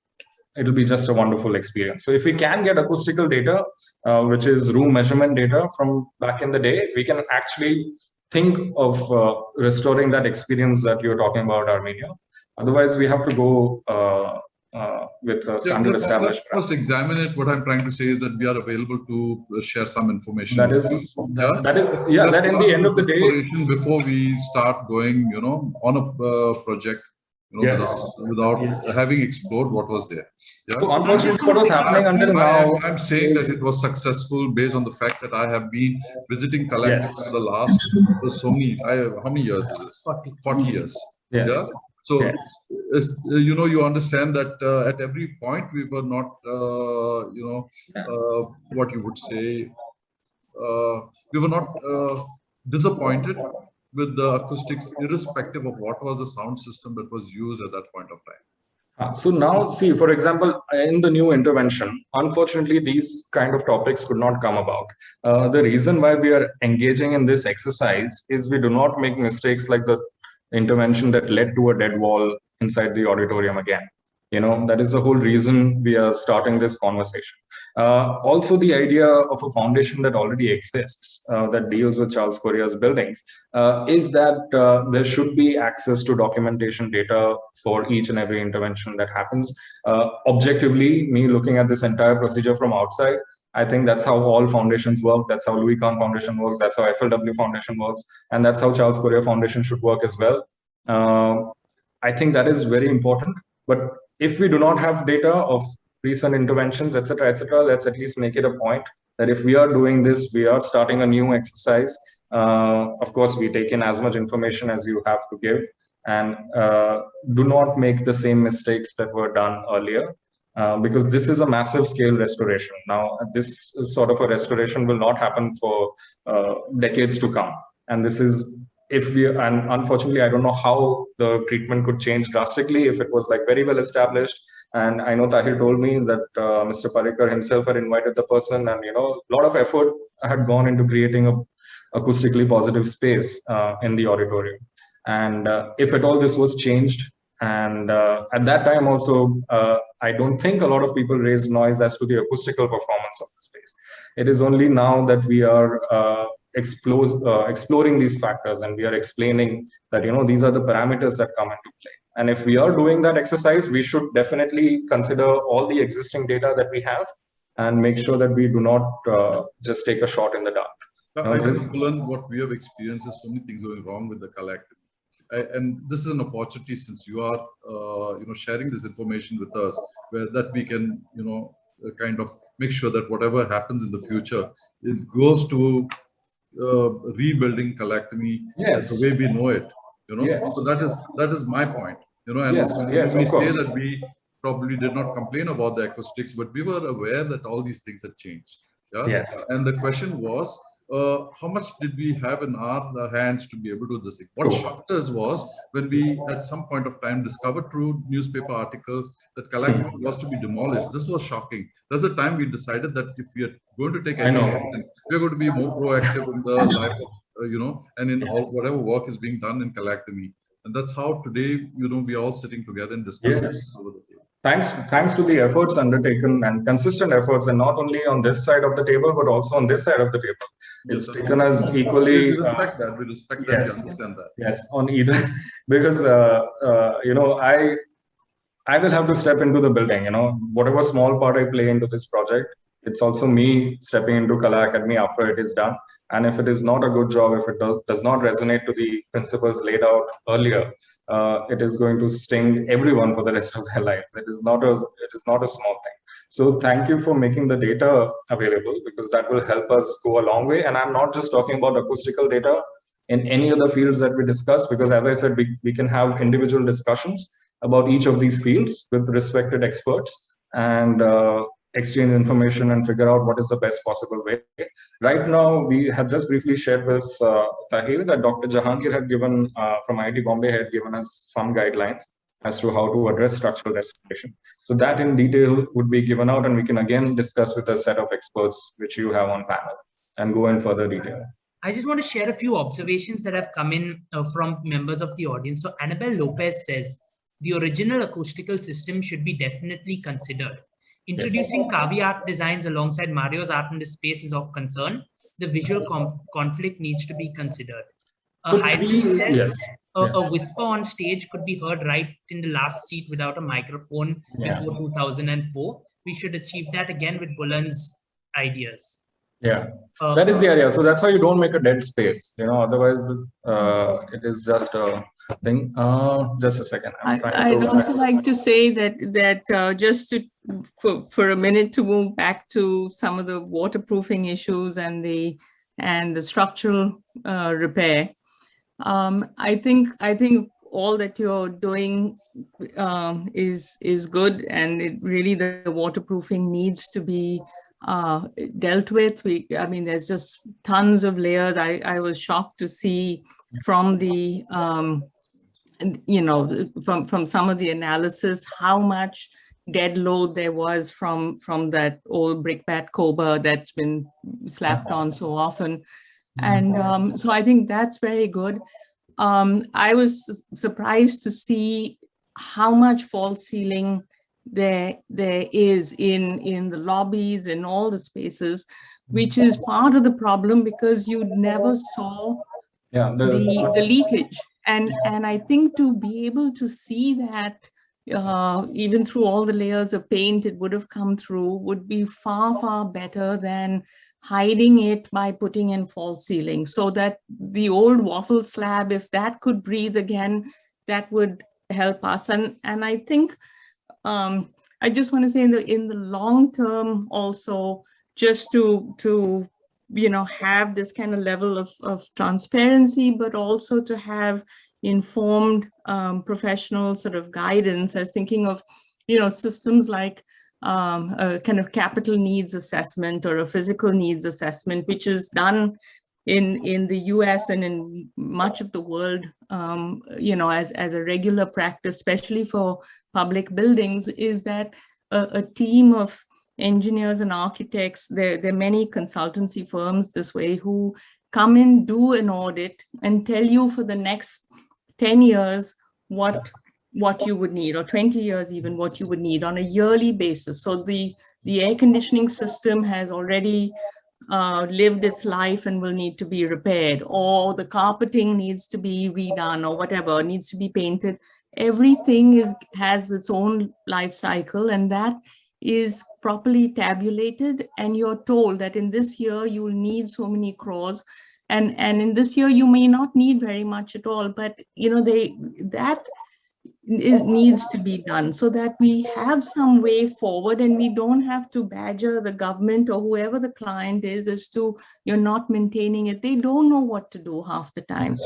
just a wonderful experience. So if we can get acoustical data, which is room measurement data from back in the day, we can actually think of restoring that experience that you're talking about, Armenia. Otherwise, we have to go with standard established. First examine it. What I'm trying to say is that we are available to share some information. That in the end of the day, before we start going, on a project, without having explored what was there. Yeah? So unfortunately, what was happening until now, I'm saying that it was successful based on the fact that I have been visiting collectors for the last how many years is it? 40 years. Yes. Yeah. So, you understand that at every point we were not, what you would say, we were not disappointed with the acoustics, irrespective of what was the sound system that was used at that point of time. So now, see, for example, in the new intervention, unfortunately, these kind of topics could not come about. The reason why we are engaging in this exercise is we do not make mistakes like the intervention that led to a dead wall inside the auditorium again. That is the whole reason we are starting this conversation. Also, the idea of a foundation that already exists that deals with Charles Correa's buildings is that there should be access to documentation data for each and every intervention that happens. Objectively, me looking at this entire procedure from outside, I think that's how all foundations work. That's how Louis Kahn Foundation works. That's how FLW Foundation works. And that's how Charles Correa Foundation should work as well. I think that is very important. But if we do not have data of recent interventions, etc., let's at least make it a point that if we are doing this, we are starting a new exercise. Of course, we take in as much information as you have to give, and do not make the same mistakes that were done earlier, because this is a massive scale restoration. Now, this sort of a restoration will not happen for decades to come. And this is, and unfortunately, I don't know how the treatment could change drastically if it was like very well established. And I know Tahir told me that Mr. Parikar himself had invited the person, and a lot of effort had gone into creating a acoustically positive space in the auditorium. And if at all this was changed, and at that time also, I don't think a lot of people raised noise as to the acoustical performance of the space. It is only now that we are exploring these factors, and we are explaining that these are the parameters that come into play. And if we are doing that exercise, we should definitely consider all the existing data that we have and make sure that we do not just take a shot in the dark. I think, what we have experienced is so many things going wrong with the collective. And this is an opportunity, since you are sharing this information with us, that we can kind of make sure that whatever happens in the future, it goes to rebuilding colectomy the way we know it. So that is my point. And we say that we probably did not complain about the acoustics, but we were aware that all these things had changed. And the question was, how much did we have in our hands to be able to do this thing? What shocked us was when we, at some point of time, discovered through newspaper articles that collective was to be demolished. This was shocking. There's a time we decided that if we are going to take any action, we are going to be more proactive in the life of, and in all whatever work is being done in collectomy. And that's how today, we are all sitting together and discussing over the table. Thanks to the efforts undertaken and consistent efforts, and not only on this side of the table, but also on this side of the table. It's taken us equally. We respect that. We respect that. We understand that. Yes, on either, because I will have to step into the building. Whatever small part I play into this project, it's also me stepping into Kala Academy after it is done. And if it is not a good job, if it does not resonate to the principles laid out earlier, it is going to sting everyone for the rest of their lives. It is not a small thing. So thank you for making the data available, because that will help us go a long way. And I'm not just talking about acoustical data in any other fields that we discuss, because as I said, we can have individual discussions about each of these fields with respected experts, and exchange information and figure out what is the best possible way. Right now, we have just briefly shared with Tahir that Dr. Jahangir had given, from IIT Bombay, had given us some guidelines as to how to address structural restoration. So that in detail would be given out, and we can again discuss with a set of experts which you have on panel and go in further detail. I just want to share a few observations that have come in from members of the audience. So Annabelle Lopez says, the original acoustical system should be definitely considered. Introducing Kavi art designs alongside Mario's art in the space is of concern. The visual conflict needs to be considered. Hyacinth says, a whisper on stage could be heard right in the last seat without a microphone before 2004. We should achieve that again with Bullen's ideas. Yeah, that is the idea. So that's why you don't make a dead space, you know, otherwise it is just a thing. Just a second. I'd also like to say that just to, for a minute to move back to some of the waterproofing issues and the structural repair. I think all that you're doing is good, and it really, the waterproofing needs to be dealt with. I mean, there's just tons of layers. I was shocked to see from the you know, from some of the analysis how much dead load there was from that old brickbat Cobra that's been slapped on so often. And so I think that's very good. I was surprised to see how much false ceiling there is in the lobbies, in all the spaces, which is part of the problem because you never saw the leakage. And I think to be able to see that even through all the layers of paint it would have come through would be far, far better than hiding it by putting in false ceiling. So that the old waffle slab, if that could breathe again, that would help us. And I think I just want to say in the long term also, just to you know, have this kind of level of transparency, but also to have informed professional sort of guidance. I was thinking of, you know, systems like a kind of capital needs assessment or a physical needs assessment, which is done in the US and in much of the world, you know, as a regular practice, especially for public buildings, is that a team of engineers and architects, there are many consultancy firms this way who come in, do an audit and tell you for the next 10 years what you would need, or 20 years even what you would need on a yearly basis. So the air conditioning system has already lived its life and will need to be repaired, or the carpeting needs to be redone, or whatever needs to be painted. Everything has its own life cycle, and that is properly tabulated, and you're told that in this year you will need so many crores, and in this year you may not need very much at all, but you know, that needs to be done so that we have some way forward, and we don't have to badger the government or whoever the client is as to you're not maintaining it. They don't know what to do half the time.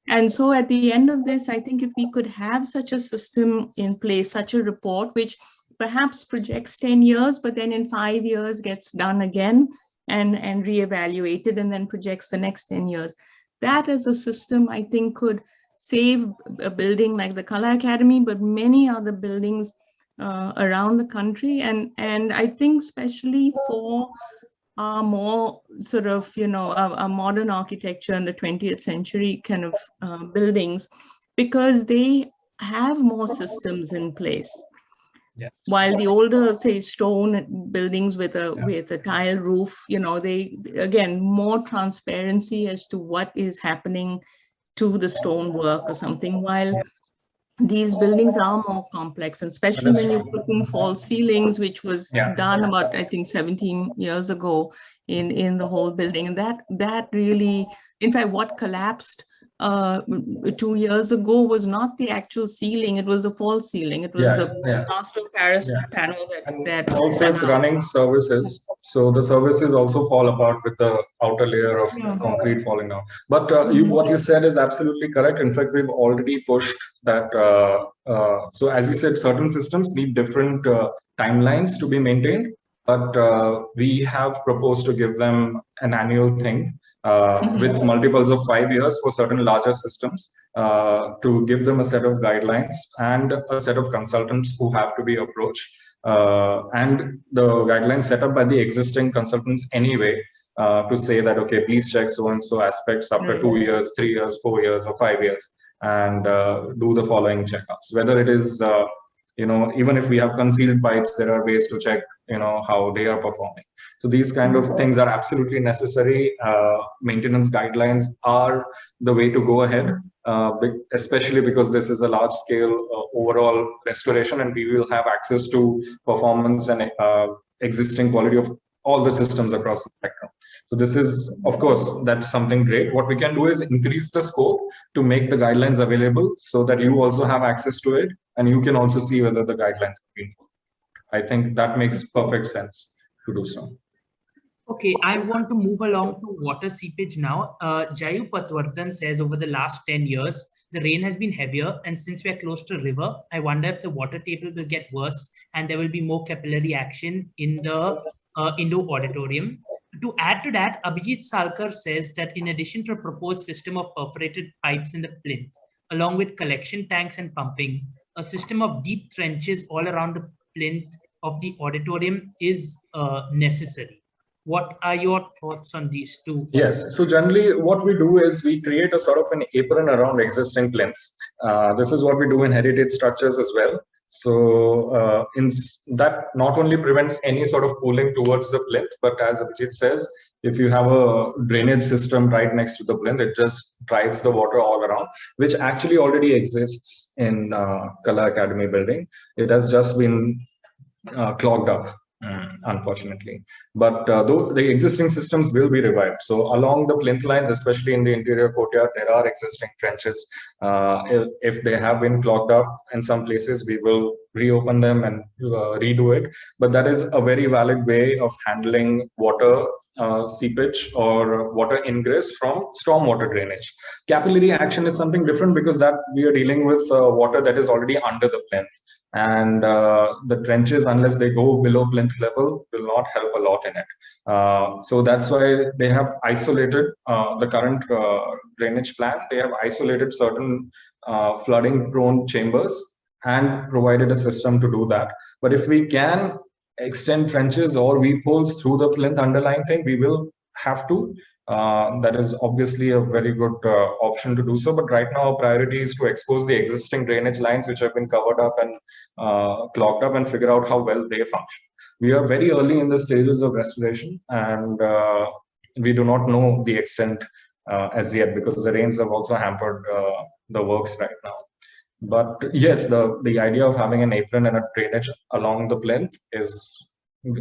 And so at the end of this, I think if we could have such a system in place, such a report, which perhaps projects 10 years, but then in 5 years gets done again and reevaluated, and then projects the next 10 years. That as a system, I think, could save a building like the Kala Academy, but many other buildings around the country. And I think especially for our more sort of, you know, our modern architecture in the 20th century kind of buildings, because they have more systems in place. Yes. While the older, say, stone buildings with a tile roof, you know, they, again, more transparency as to what is happening to the stone work or something, while these buildings are more complex, and especially when you put in false ceilings, which was done about, I think, 17 years ago in the whole building. And that really, in fact, what collapsed 2 years ago was not the actual ceiling, it was the false ceiling. It was the plaster of Paris panel that also it's running services, so the services also fall apart with the outer layer of concrete falling down. But what you said is absolutely correct. In fact, we've already pushed that. So as you said, certain systems need different timelines to be maintained. but we have proposed to give them an annual thing with multiples of 5 years for certain larger systems, to give them a set of guidelines and a set of consultants who have to be approached, and the guidelines set up by the existing consultants anyway, to say that, okay, please check so and so aspects after 2 years, 3 years, 4 years, or 5 years, and do the following checkups. Whether it is, even if we have concealed pipes, there are ways to check, how they are performing. So these kind of things are absolutely necessary. Maintenance guidelines are the way to go ahead, especially because this is a large scale overall restoration, and we will have access to performance and existing quality of all the systems across the spectrum. So this is, of course, that's something great. What we can do is increase the scope to make the guidelines available so that you also have access to it, and you can also see whether the guidelines have been followed. I think that makes perfect sense to do so. Okay, I want to move along to water seepage now. Jayu Patwardhan says over the last 10 years, the rain has been heavier, and since we are close to a river, I wonder if the water table will get worse and there will be more capillary action in the indoor auditorium. To add to that, Abhijit Salkar says that in addition to a proposed system of perforated pipes in the plinth, along with collection tanks and pumping, a system of deep trenches all around the plinth of the auditorium is necessary. What are your thoughts on these two? Yes, so generally what we do is we create a sort of an apron around existing plinths. This is what we do in heritage structures as well. So that not only prevents any sort of pooling towards the plinth, but as Abhijit says, if you have a drainage system right next to the plinth, it just drives the water all around, which actually already exists in Kala Academy building. It has just been clogged up, unfortunately. But though the existing systems will be revived. So along the plinth lines, especially in the interior courtyard, there are existing trenches. If they have been clogged up in some places, we will reopen them and redo it. But that is a very valid way of handling water seepage or water ingress from stormwater drainage. Capillary action is something different because that we are dealing with water that is already under the plinth. And the trenches, unless they go below plinth level, will not help a lot in it. So that's why they have isolated the current drainage plan. They have isolated certain flooding prone chambers and provided a system to do that. But if we can extend trenches or weep holes through the plinth underlying thing, we will have to. That is obviously a very good option to do so. But right now, our priority is to expose the existing drainage lines which have been covered up and clogged up and figure out how well they function. We are very early in the stages of restoration, and we do not know the extent as yet because the rains have also hampered the works right now. But yes, the idea of having an apron and a drainage along the plinth is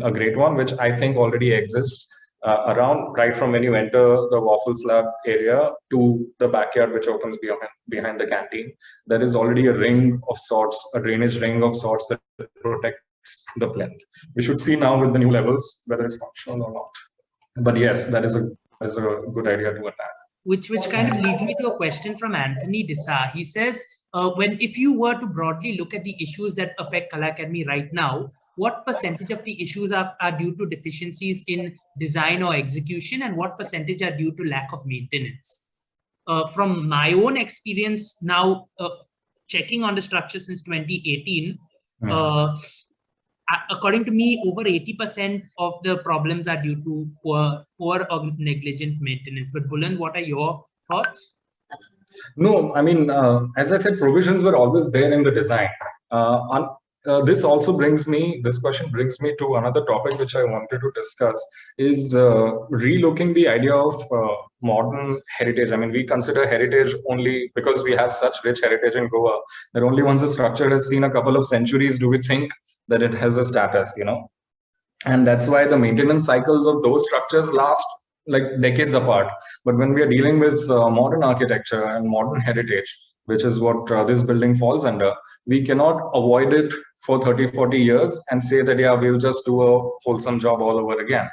a great one, which I think already exists around, right from when you enter the waffle slab area to the backyard, which opens behind the canteen. There is already a ring of sorts, a drainage ring of sorts that protects the plinth. We should see now with the new levels whether it's functional or not. But yes, that is a good idea to attack. Which kind of leads me to a question from Anthony Dissa. He says, if you were to broadly look at the issues that affect Kala Academy right now, what percentage of the issues are due to deficiencies in design or execution, and what percentage are due to lack of maintenance? From my own experience now, checking on the structure since 2018, according to me, over 80% of the problems are due to poor or negligent maintenance. But Bulend, what are your thoughts? No, I mean, as I said, provisions were always there in the design. This question brings me to another topic which I wanted to discuss, is relooking the idea of modern heritage. I mean, we consider heritage only because we have such rich heritage in Goa that only once a structure has seen a couple of centuries do we think that it has a status, and that's why the maintenance cycles of those structures last like decades apart. But when we are dealing with modern architecture and modern heritage, which is what this building falls under, we cannot avoid it for 30-40 years and say that, yeah, we'll just do a wholesome job all over again.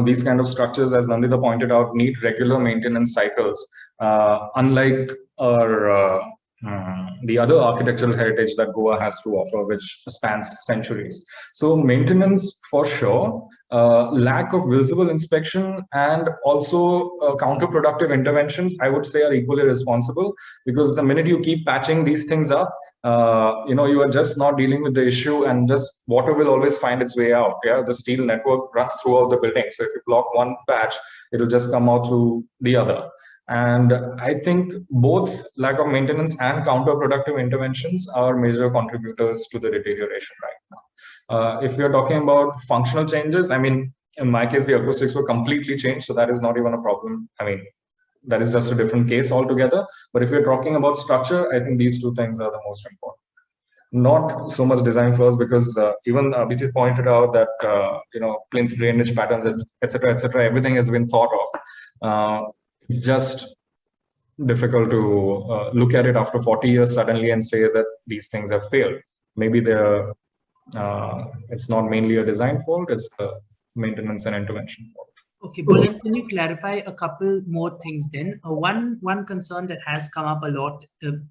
These kind of structures, as Nandita pointed out, need regular maintenance cycles. Unlike our the other architectural heritage that Goa has to offer, which spans centuries. So maintenance for sure, lack of visible inspection, and also counterproductive interventions, I would say, are equally responsible, because the minute you keep patching these things up, you are just not dealing with the issue, and just water will always find its way out. Yeah, the steel network runs throughout the building. So if you block one patch, it will just come out through the other. And I think both lack of maintenance and counterproductive interventions are major contributors to the deterioration right now. If we are talking about functional changes, I mean, in my case, the acoustics were completely changed, so that is not even a problem. I mean, that is just a different case altogether. But if you're talking about structure, I think these two things are the most important. Not so much design flaws, because even Abhijit pointed out that plinth drainage patterns, etc., everything has been thought of. It's just difficult to look at it after 40 years suddenly and say that these things have failed. Maybe it's not mainly a design fault; it's a maintenance and intervention fault. Okay, Bulent, can you clarify a couple more things then? One concern that has come up a lot,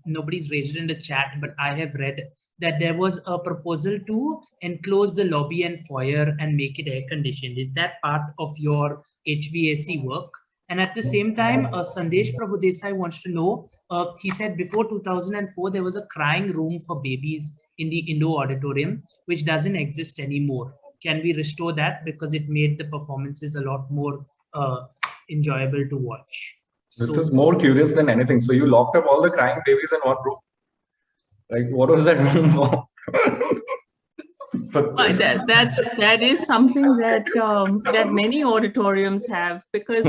nobody's raised it in the chat, but I have read that there was a proposal to enclose the lobby and foyer and make it air conditioned. Is that part of your HVAC work? And at the same time, Sandesh Prabhudesai wants to know, he said before 2004, there was a crying room for babies in the indoor auditorium, which doesn't exist anymore. Can we restore that? Because it made the performances a lot more enjoyable to watch. This is more curious than anything. So you locked up all the crying babies in one room? Like, what was that room for? That is something that that many auditoriums have, because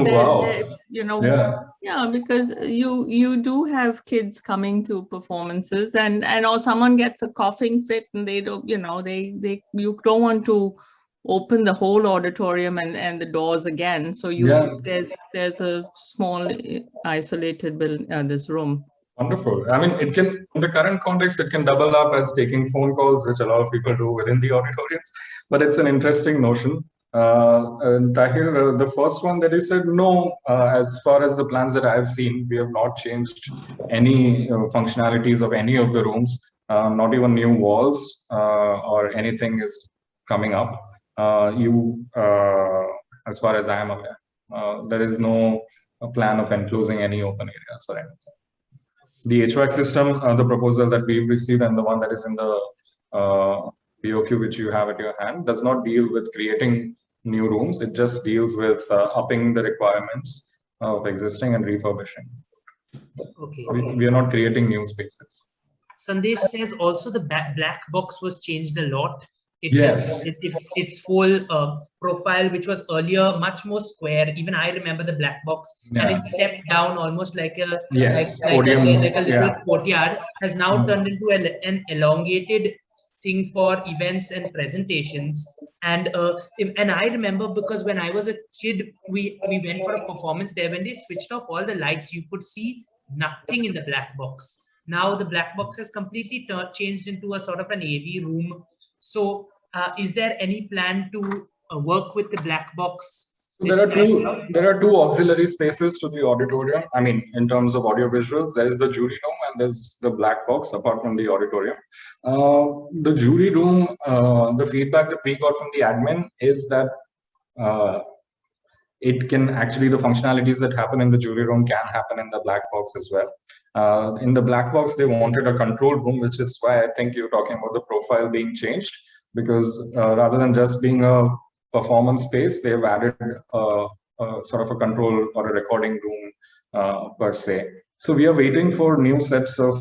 because you do have kids coming to performances, and or someone gets a coughing fit and they don't, you don't want to open the whole auditorium and the doors again. So there's a small isolated this room. Wonderful. I mean, it can, in the current context, it can double up as taking phone calls, which a lot of people do within the auditoriums. But it's an interesting notion. And Tahir, the first one that you said, no, as far as the plans that I've seen, we have not changed any functionalities of any of the rooms, not even new walls or anything is coming up. As far as I am aware, there is no plan of enclosing any open areas or anything. The HVAC system, the proposal that we've received and the one that is in the BOQ, which you have at your hand, does not deal with creating new rooms. It just deals with upping the requirements of existing and refurbishing. Okay. We are not creating new spaces. Sandesh says also the black box was changed a lot. Its whole profile, which was earlier much more square. Even I remember the black box, and it stepped down almost like a little courtyard, has now turned into an elongated thing for events and presentations. And I remember, because when I was a kid, we went for a performance there. When they switched off all the lights, you could see nothing in the black box. Now the black box has completely changed into a sort of an AV room. So is there any plan to work with the black box? There are two auxiliary spaces to the auditorium. I mean, in terms of audio visuals, there is the jury room and there's the black box apart from the auditorium. The jury room, the feedback that we got from the admin is that it can actually, the functionalities that happen in the jury room can happen in the black box as well. In the black box, they wanted a control room, which is why I think you're talking about the profile being changed, because rather than just being a performance space, they've added sort of a control or a recording room per se. So we are waiting for new sets of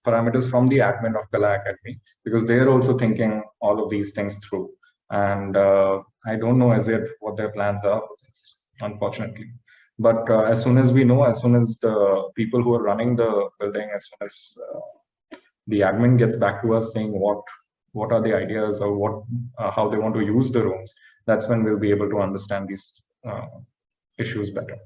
parameters from the admin of Kala Academy, because they're also thinking all of these things through. And I don't know as yet what their plans are for this, unfortunately. But as soon as we know, as soon as the people who are running the building, as soon as the admin gets back to us saying what are the ideas or how they want to use the rooms, that's when we'll be able to understand these issues better.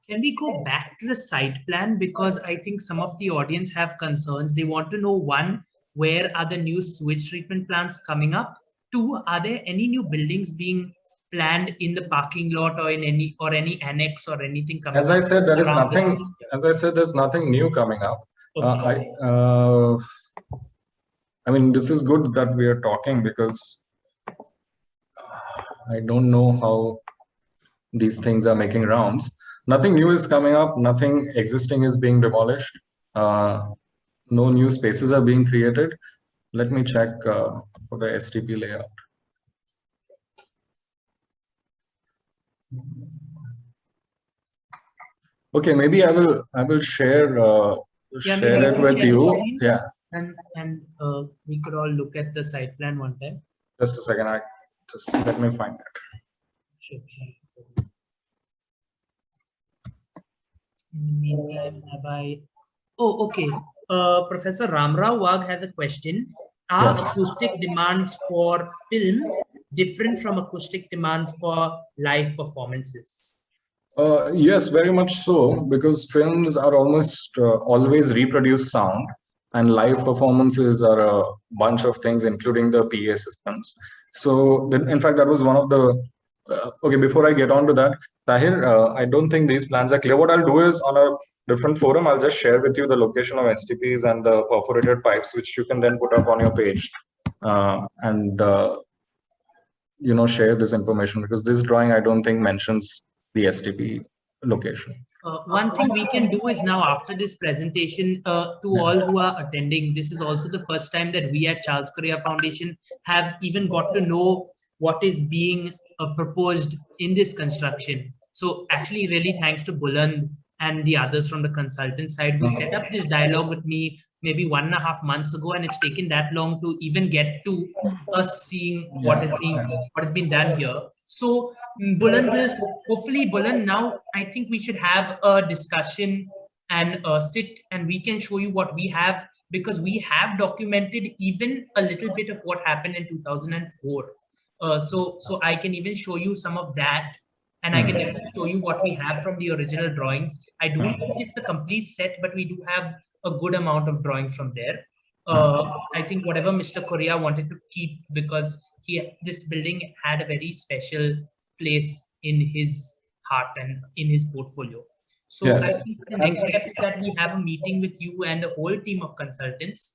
Can we go back to the site plan? Because I think some of the audience have concerns. They want to know, one, where are the new sewage treatment plants coming up? Two, are there any new buildings being planned in the parking lot or in any annex or anything coming up? As I said, there is nothing. As I said, there's nothing new coming up. Okay. I mean, this is good that we are talking because I don't know how these things are making rounds. Nothing new is coming up. Nothing existing is being demolished. No new spaces are being created. Let me check for the STP layout. Okay, maybe I will share maybe it with share the you. screen, Yeah, and we could all look at the site plan one time. just a second. Let me find it. Sure. In the meantime, have I? Oh, okay. Professor Ramrao Wag has a question. Are Yes. acoustic demands for film different from acoustic demands for live performances? Yes, very much so, because films are almost always reproduce sound, and live performances are a bunch of things, including the PA systems. So, in fact, that was one of the. Okay, before I get on to that, Tahir, I don't think these plans are clear. What I'll do is on a different forum, I'll just share with you the location of STPs and the perforated pipes, which you can then put up on your page, and share this information, because this drawing I don't think mentions the STP location. One thing we can do is now, after this presentation, to all who are attending, this is also the first time that we at Charles Correa Foundation have even got to know what is being proposed in this construction. So actually, really thanks to Buland and the others from the consultant side who set up this dialogue with me maybe 1.5 months ago, and it's taken that long to even get to us seeing what has been done here. So Buland will hopefully, Buland, now I think we should have a discussion and sit, and we can show you what we have, because we have documented even a little bit of what happened in 2004. So I can even show you some of that, and I can definitely show you what we have from the original drawings. I don't think it's the complete set, but we do have a good amount of drawings from there. I think whatever Mr. Correa wanted to keep, because this building had a very special place in his heart and in his portfolio. So Yes. I think the next step is that we have a meeting with you and the whole team of consultants.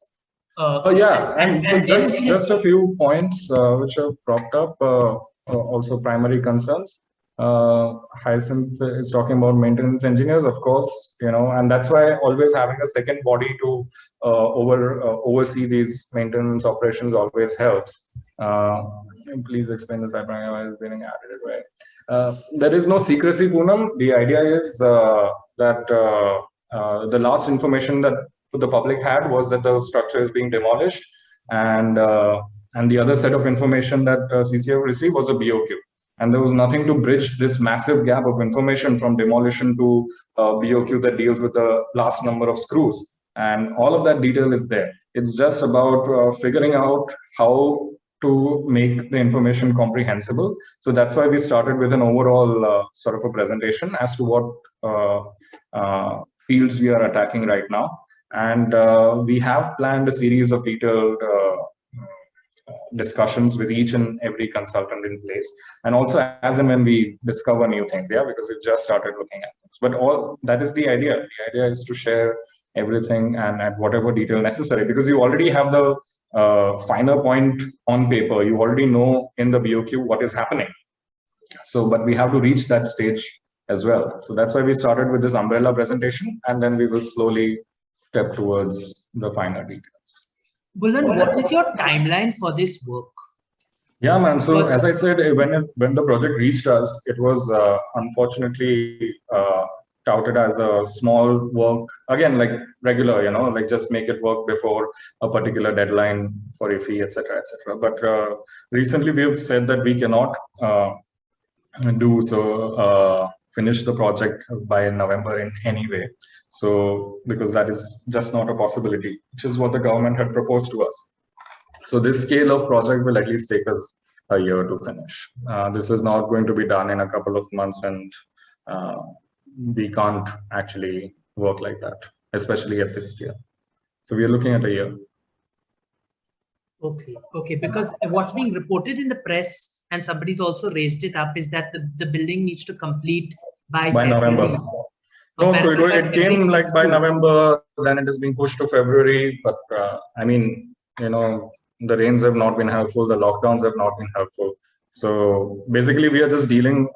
And so just a few points which have cropped up, also primary concerns. Hyacinth is talking about maintenance engineers, of course, and that's why always having a second body to oversee these maintenance operations always helps. Please explain the site plan why it's being added, right? There is no secrecy, Poonam. The idea is that the last information that the public had was that the structure is being demolished, and the other set of information that CCF received was a BOQ. And there was nothing to bridge this massive gap of information from demolition to BOQ that deals with the last number of screws. And all of that detail is there. It's just about figuring out how to make the information comprehensible. So that's why we started with an overall sort of a presentation as to what fields we are attacking right now. And we have planned a series of detailed discussions with each and every consultant in place, and also as and when we discover new things, because we've just started looking at things. But all that is the idea. The idea is to share everything and at whatever detail necessary, because you already have the finer point on paper. You already know in the BOQ what is happening. So, but we have to reach that stage as well. So that's why we started with this umbrella presentation, and then we will slowly step towards the finer details. Buland, what is your timeline for this work? Yeah, man. So as I said, when the project reached us, it was unfortunately touted as a small work, again, like regular, like just make it work before a particular deadline for a fee, etc., etc. But recently we have said that we cannot finish the project by November in any way. So, because that is just not a possibility, which is what the government had proposed to us. So this scale of project will at least take us a year to finish. This is not going to be done in a couple of months, and we can't actually work like that, especially at this scale. So we are looking at a year. Okay, because what's being reported in the press, and somebody's also raised it up, is that the building needs to complete by November. No, so it came like by November, then it is being pushed to February. But I mean, the rains have not been helpful, the lockdowns have not been helpful. So basically, we are just dealing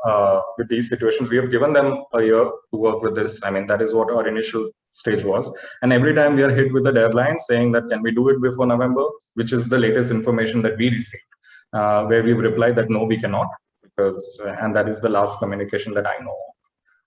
with these situations. We have given them a year to work with this. I mean, that is what our initial stage was. And every time we are hit with a deadline saying that, can we do it before November, which is the latest information that we received, where we've replied that no, we cannot, because, and that is the last communication that I know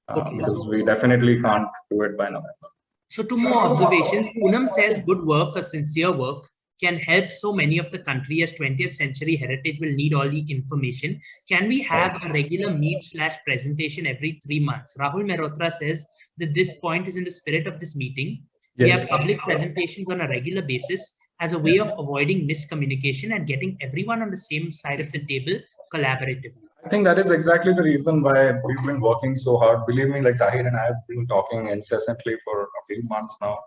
of, because we definitely can't do it by November. So 2 more observations. Poonam says good work, a sincere work, can help so many of the country, as 20th century heritage will need all the information. Can we have a regular meet/presentation every 3 months? Rahul Mehrotra says that this point is in the spirit of this meeting. We have public presentations on a regular basis as a way of avoiding miscommunication and getting everyone on the same side of the table collaboratively. I think that is exactly the reason why we've been working so hard. Believe me, like Tahir and I have been talking incessantly for a few months now.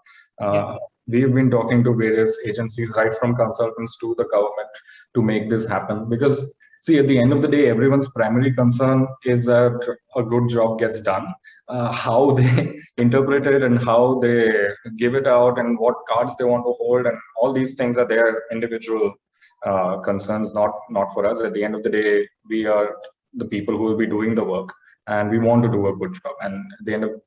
We've been talking to various agencies, right from consultants to the government, to make this happen. Because see, at the end of the day, everyone's primary concern is that a good job gets done. How they interpret it and how they give it out and what cards they want to hold and all these things are their individual concerns, not for us. At the end of the day, we are the people who will be doing the work, and we want to do a good job. And at the end of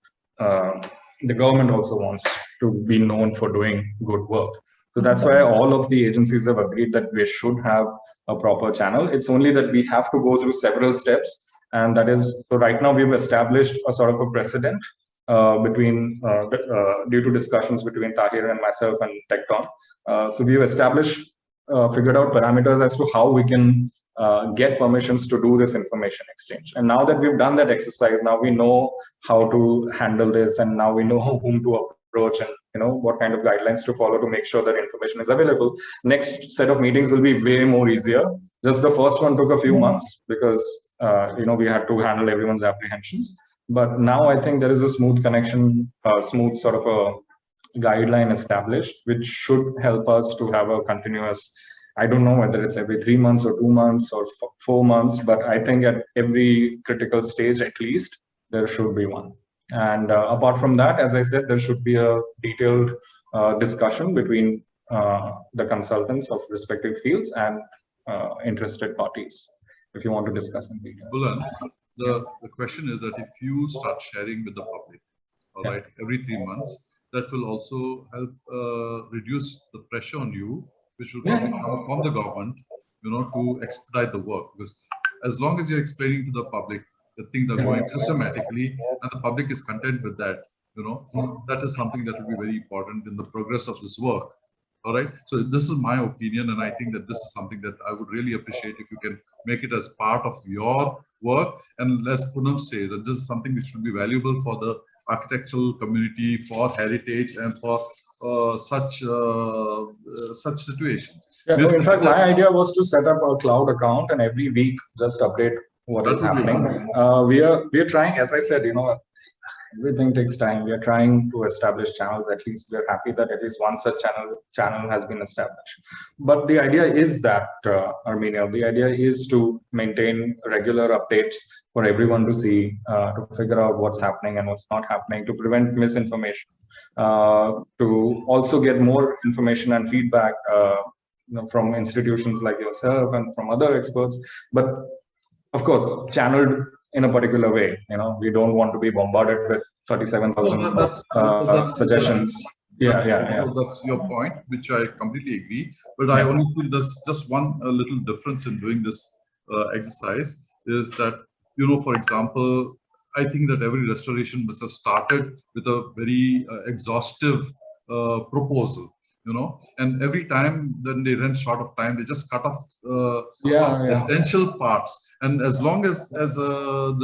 the government also wants to be known for doing good work. So that's why all of the agencies have agreed that we should have a proper channel. It's only that we have to go through several steps, and that is, so right now we've established a sort of a precedent between due to discussions between Tahir and myself and Tecton. So we've established figured out parameters as to how we can get permissions to do this information exchange. And now that we've done that exercise, now we know how to handle this, and now we know whom to approach and what kind of guidelines to follow to make sure that information is available. Next set of meetings will be way more easier. Just the first one took a few months because we had to handle everyone's apprehensions. But now I think there is a smooth connection, smooth sort of a guideline established, which should help us to have a continuous, I don't know whether it's every 3 months or 2 months or 4 months, but I think at every critical stage, at least, there should be one. And apart from that, as I said, there should be a detailed discussion between the consultants of respective fields and interested parties, if you want to discuss in detail. Bulan, the question is that if you start sharing with the public, all right, every 3 months, that will also help reduce the pressure on you, which will probably come from the government, to expedite the work. Because as long as you're explaining to the public that things are going systematically and the public is content with that, that is something that will be very important in the progress of this work. All right. So this is my opinion, and I think that this is something that I would really appreciate if you can make it as part of your work. And as Poonam says, that this is something which will be valuable for the architectural community, for heritage, and for such situations. In fact, my idea was to set up a cloud account and every week just update what is happening. We are trying, as I said, everything takes time. We are trying to establish channels. At least we are happy that at least one such channel has been established. But the idea is that, Armenia, the idea is to maintain regular updates for everyone to see, to figure out what's happening and what's not happening, to prevent misinformation, to also get more information and feedback from institutions like yourself and from other experts. But of course, channeled in a particular way. We don't want to be bombarded with 37,000 suggestions. So that's your point, which I completely agree. But I only feel there's just one little difference in doing this exercise is that, for example, I think that every restoration must have started with a very exhaustive proposal. And every time then they run short of time, they just cut off some essential parts. And as long as a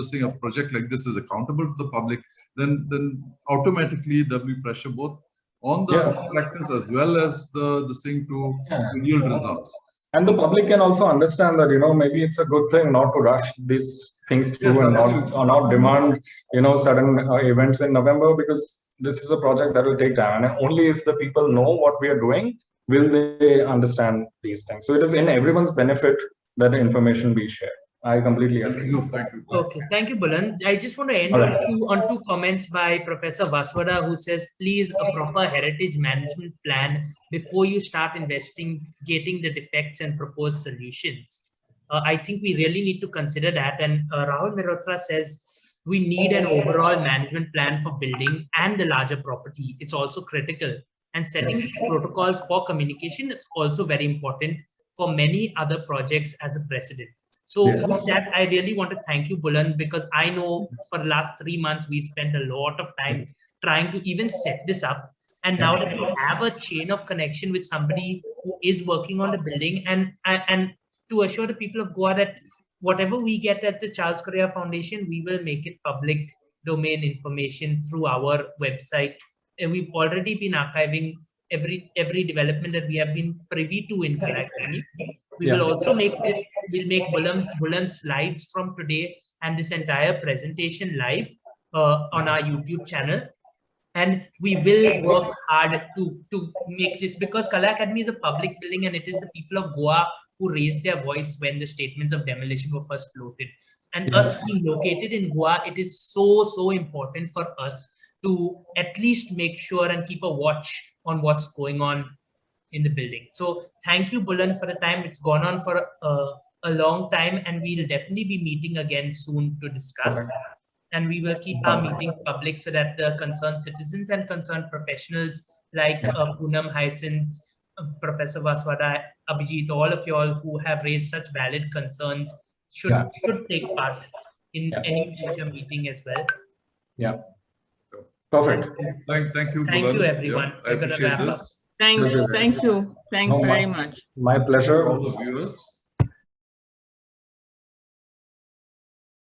project like this is accountable to the public, then automatically there'll be pressure both on the contractors as well as the thing to yield results. And the public can also understand that maybe it's a good thing not to rush these things through and not demand sudden events in November, because this is a project that will take time, and only if the people know what we are doing will they understand these things. So it is in everyone's benefit that the information be shared. I completely agree. No, thank you. Okay, thank you, Bulan. I just want to end All right. on two comments by Professor Vaswada, who says, please, a proper heritage management plan before you start investigating the defects and proposed solutions. I think we really need to consider that. And Rahul Mehrotra says, we need an overall management plan for building and the larger property. It's also critical. And setting protocols for communication is also very important for many other projects as a precedent. So with that, I really want to thank you, Bulan, because I know for the last 3 months, we've spent a lot of time trying to even set this up. And now that we have a chain of connection with somebody who is working on the building, and to assure the people of Goa that whatever we get at the Charles Correa Foundation, we will make it public domain information through our website. And we've already been archiving every development that we have been privy to in Kala Academy. We will also make this, we'll make Bulan's slides from today and this entire presentation live on our YouTube channel. And we will work hard to make this, because Kala Academy is a public building and it is the people of Goa who raised their voice when the statements of demolition were first floated. And us being located in Goa, it is so important for us to at least make sure and keep a watch on what's going on in the building. So thank you, Bulan, for the time. It's gone on for a long time, and we'll definitely be meeting again soon to discuss. And we will keep our meetings public so that the concerned citizens and concerned professionals like Poonam, Hyacinth, Professor Vaswada, Abhijit, all of you all who have raised such valid concerns should take part in any future meeting as well. Yeah. Perfect. Thank you, Thank Bulan. you, everyone. I appreciate this. Thanks. Thank you. Thanks very much. My pleasure. All the viewers.